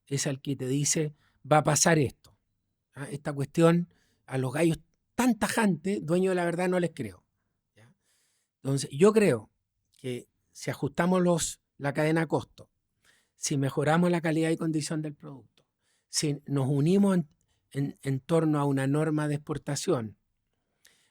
es al que te dice, va a pasar esto. ¿Ah? Esta cuestión, a los gallos tan tajantes, dueños de la verdad, no les creo. ¿Ya? Entonces, yo creo que si ajustamos la cadena de costo, si mejoramos la calidad y condición del producto, si nos unimos en torno a una norma de exportación,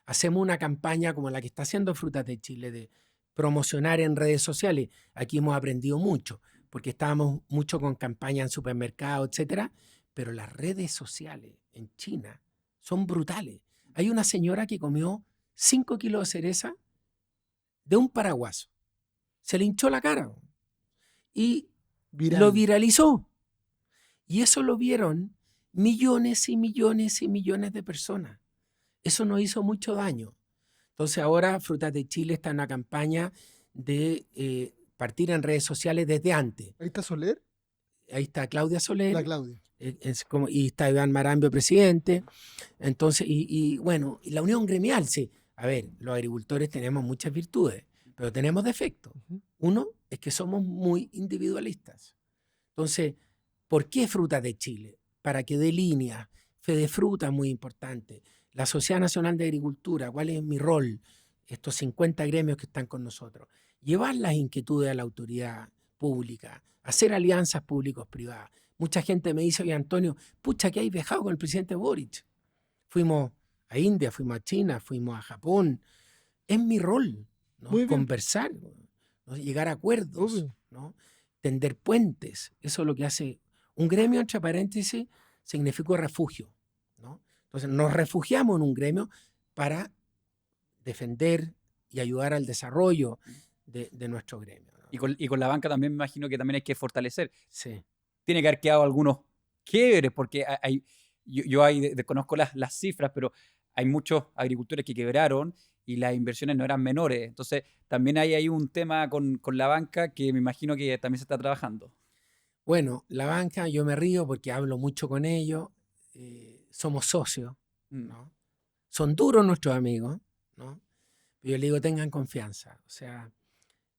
hacemos una campaña como la que está haciendo Frutas de Chile de promocionar en redes sociales. Aquí hemos aprendido mucho, porque estábamos mucho con campañas en supermercados, etcétera, pero las redes sociales en China son brutales. Hay una señora que comió 5 kilos de cereza de un paraguaso. Se le hinchó la cara y Viral. lo viralizó. Y eso lo vieron millones y millones y millones de personas. Eso nos hizo mucho daño. Entonces ahora Frutas de Chile está en una campaña de partir en redes sociales desde antes. Ahí está Soler, Ahí está Claudia Soler, la Claudia. y está Iván Marambio, presidente. Entonces, bueno, y la unión gremial, sí. A ver, los agricultores tenemos muchas virtudes, pero tenemos defectos. Ujú. Uno es que somos muy individualistas. Entonces, ¿por qué Frutas de Chile? Para que dé línea. Fedefruta es muy importante. La Sociedad Nacional de Agricultura, ¿cuál es mi rol? Estos 50 gremios que están con nosotros. Llevar las inquietudes a la autoridad pública, hacer alianzas públicos-privadas. Mucha gente me dice, oye Antonio, pucha, que hay viajado con el presidente Boric. Fuimos a India, fuimos a China, fuimos a Japón. Es mi rol, ¿no? Conversar, ¿no? Llegar a acuerdos, ¿no? Tender puentes. Eso es lo que hace un gremio, entre paréntesis, significa refugio, ¿no? Entonces nos refugiamos en un gremio para defender y ayudar al desarrollo de nuestro gremio, ¿no? Y con la banca también me imagino que también hay que fortalecer. Sí. Tiene que haber quedado algunos quiebres, porque yo ahí desconozco las cifras, pero hay muchos agricultores que quebraron y las inversiones no eran menores. Entonces, también hay ahí un tema con la banca que me imagino que también se está trabajando. Bueno, la banca, yo me río porque hablo mucho con ellos, somos socios, ¿no? Son duros nuestros amigos, ¿no? Pero yo le digo, tengan confianza, o sea,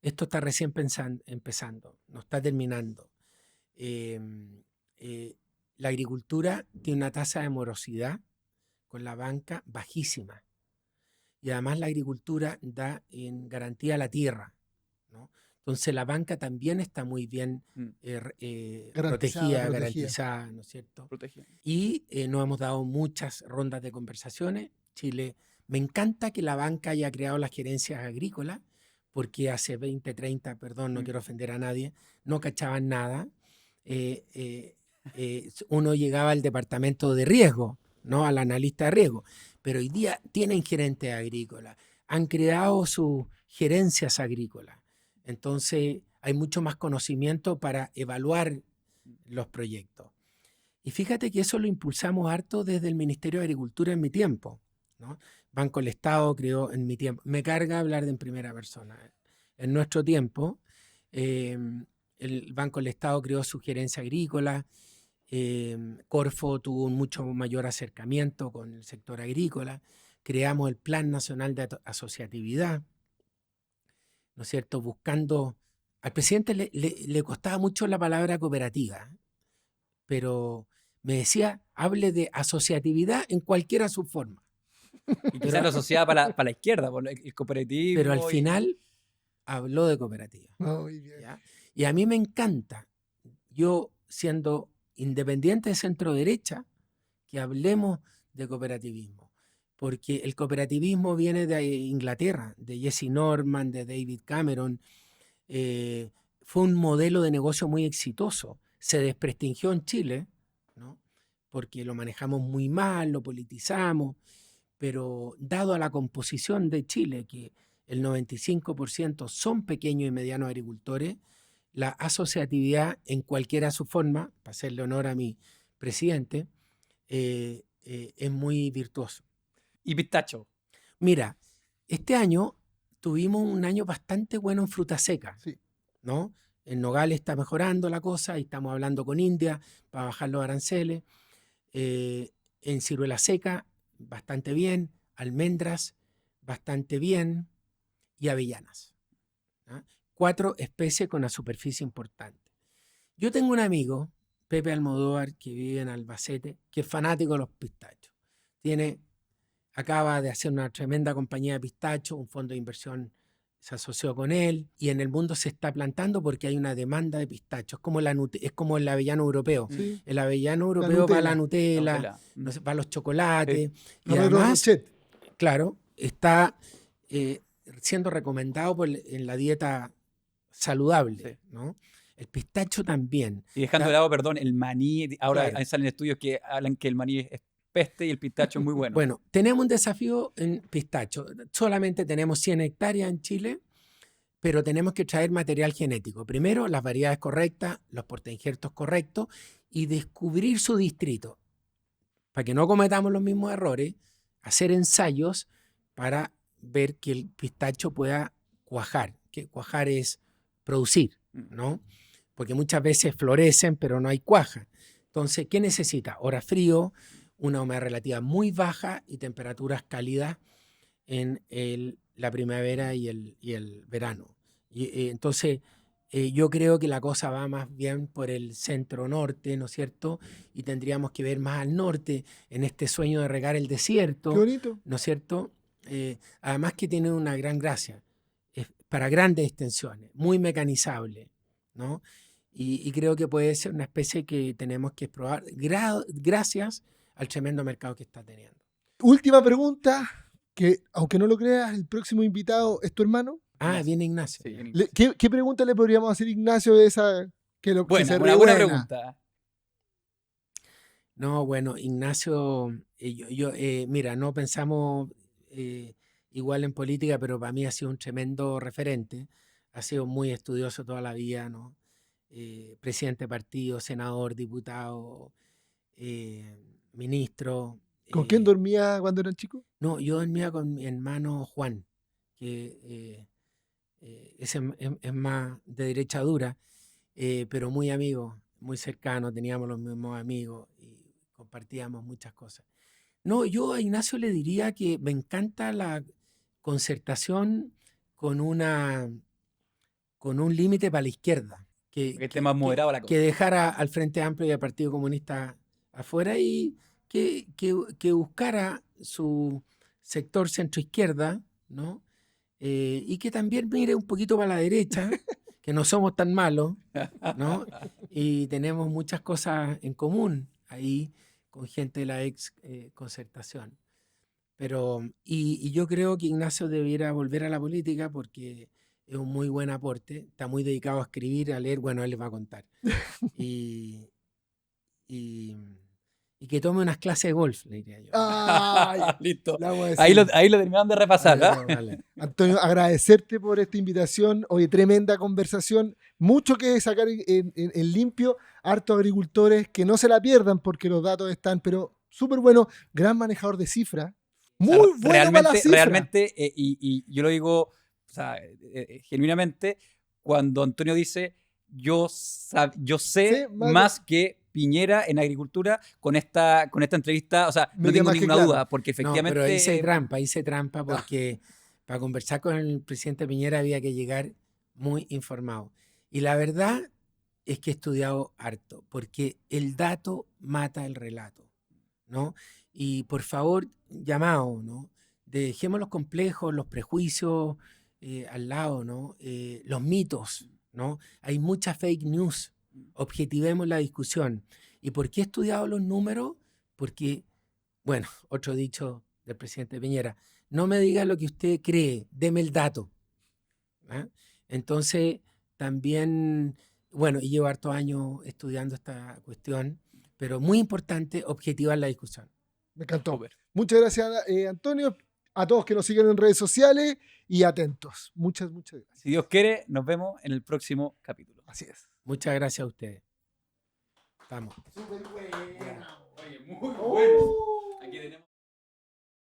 esto está recién empezando, no está terminando. La agricultura tiene una tasa de morosidad con la banca bajísima. Y además la agricultura da en garantía la tierra, ¿no? Entonces la banca también está muy bien protegida, ¿no es cierto? Y nos hemos dado muchas rondas de conversaciones. Chile, me encanta que la banca haya creado las gerencias agrícolas, porque hace 20, 30, perdón, no quiero ofender a nadie, no cachaban nada. Uno llegaba al departamento de riesgo, ¿no? Al analista de riesgo, pero hoy día tienen gerentes agrícolas, han creado sus gerencias agrícolas, entonces hay mucho más conocimiento para evaluar los proyectos. Y fíjate que eso lo impulsamos harto desde el Ministerio de Agricultura en mi tiempo, ¿no? Banco del Estado creó en mi tiempo, me carga hablar de en primera persona, en nuestro tiempo el Banco del Estado creó su gerencia agrícola. Corfo tuvo un mucho mayor acercamiento con el sector agrícola, creamos el Plan Nacional de Asociatividad, ¿no es cierto? Buscando, al presidente le costaba mucho la palabra cooperativa, pero me decía, hable de asociatividad en cualquiera de sus formas. Y quizás la asociada para la izquierda, por el cooperativismo. Pero al final habló de cooperativa. ¿Ya? Y a mí me encanta, yo siendo independiente de centro derecha, que hablemos de cooperativismo, porque el cooperativismo viene de Inglaterra, de Jesse Norman, de David Cameron, fue un modelo de negocio muy exitoso, se desprestigió en Chile, ¿no? Porque lo manejamos muy mal, lo politizamos, pero dado a la composición de Chile, que el 95% son pequeños y medianos agricultores, la asociatividad en cualquiera de sus formas, para hacerle honor a mi presidente, es muy virtuoso. ¿Y pistacho? Mira, este año tuvimos un año bastante bueno en fruta seca, sí, ¿no? En Nogales está mejorando la cosa y estamos hablando con India para bajar los aranceles. En ciruela seca, bastante bien. Almendras, bastante bien. Y avellanas, ¿no? 4 especies con una superficie importante. Yo tengo un amigo, Pepe Almodóvar, que vive en Albacete, que es fanático de los pistachos. Acaba de hacer una tremenda compañía de pistachos, un fondo de inversión se asoció con él, y en el mundo se está plantando porque hay una demanda de pistachos. Es como el avellano europeo. sí. El avellano europeo va a la Nutella, va a los chocolates. Y además, claro, está siendo recomendado en la dieta saludable, ¿no? El pistacho también. Y dejando de lado, perdón, el maní. Ahora salen estudios que hablan que el maní es peste y el pistacho es muy bueno. Bueno, tenemos un desafío en pistacho. Solamente tenemos 100 hectáreas en Chile, pero tenemos que traer material genético. Primero, las variedades correctas, los portainjertos correctos y descubrir su distrito. Para que no cometamos los mismos errores, hacer ensayos para ver que el pistacho pueda cuajar. Que cuajar es producir, ¿no? Porque muchas veces florecen, pero no hay cuaja. Entonces, ¿qué necesita? Hora frío, una humedad relativa muy baja y temperaturas cálidas en la primavera y el verano. Entonces, yo creo que la cosa va más bien por el centro-norte, ¿no es cierto? Y tendríamos que ver más al norte en este sueño de regar el desierto. Qué bonito. ¿No es cierto? Además que tiene una gran gracia. Es para grandes extensiones, muy mecanizable, ¿no? Y creo que puede ser una especie que tenemos que explorar gracias al tremendo mercado que está teniendo. Última pregunta, que aunque no lo creas, el próximo invitado es tu hermano. Ah, viene Ignacio. Sí, ya. Ignacio. ¿Qué pregunta le podríamos hacer a Ignacio de esa que lo que se Buena, ríe? buena pregunta. No, bueno, Ignacio, mira, no pensamos igual en política, pero para mí ha sido un tremendo referente. Ha sido muy estudioso toda la vida, ¿no? Presidente de partido, senador, diputado, ministro. ¿Con quién dormía cuando eran chicos? No, yo dormía con mi hermano Juan, que ese es más de derecha dura, pero muy amigo, muy cercano, teníamos los mismos amigos y compartíamos muchas cosas. No, yo a Ignacio le diría que me encanta la concertación con un límite para la izquierda, Que esté más moderado la cosa. que dejara al Frente Amplio y al Partido Comunista afuera y que buscara su sector centroizquierda, ¿no? Y que también mire un poquito para la derecha, que no somos tan malos, ¿no? Y tenemos muchas cosas en común ahí con gente de la ex concertación. Pero, y yo creo que Ignacio debiera volver a la política porque es un muy buen aporte, está muy dedicado a escribir, a leer, bueno, él les va a contar. Y que tome unas clases de golf, le diría yo. Ay, Listo. le vamos a decir. Ahí lo terminaron de repasar. Vale, ¿Ah? vale. Antonio, agradecerte por esta invitación. Oye, tremenda conversación. Mucho que sacar en limpio. Hartos agricultores que no se la pierdan porque los datos están, pero súper bueno. Gran manejador de cifras. Muy O sea, bueno para la cifra. realmente y yo lo digo, o sea, genuinamente, cuando Antonio dice, yo sé Sí, más que Piñera en agricultura con esta entrevista, o sea, Me no queda tengo más que ninguna claro. duda, porque No, efectivamente... pero hice trampa porque para conversar con el presidente Piñera había que llegar muy informado. Y la verdad es que he estudiado harto, porque el dato mata el relato, ¿no? Y por favor, llamado, ¿no? Dejemos los complejos, los prejuicios al lado, ¿no? Los mitos, ¿no? Hay mucha fake news. Objetivemos la discusión. ¿Y por qué he estudiado los números? Porque, bueno, otro dicho del presidente Piñera, no me diga lo que usted cree, deme el dato. ¿Ah? Entonces, también, bueno, y llevo hartos años estudiando esta cuestión, pero muy importante objetivar la discusión. Me encantó. Súper. Muchas gracias, Antonio. A todos que nos siguen en redes sociales y atentos. Muchas gracias. Si Dios quiere, nos vemos en el próximo capítulo. Así es. Muchas gracias a ustedes. Estamos. Súper bueno. Oye, muy Oh.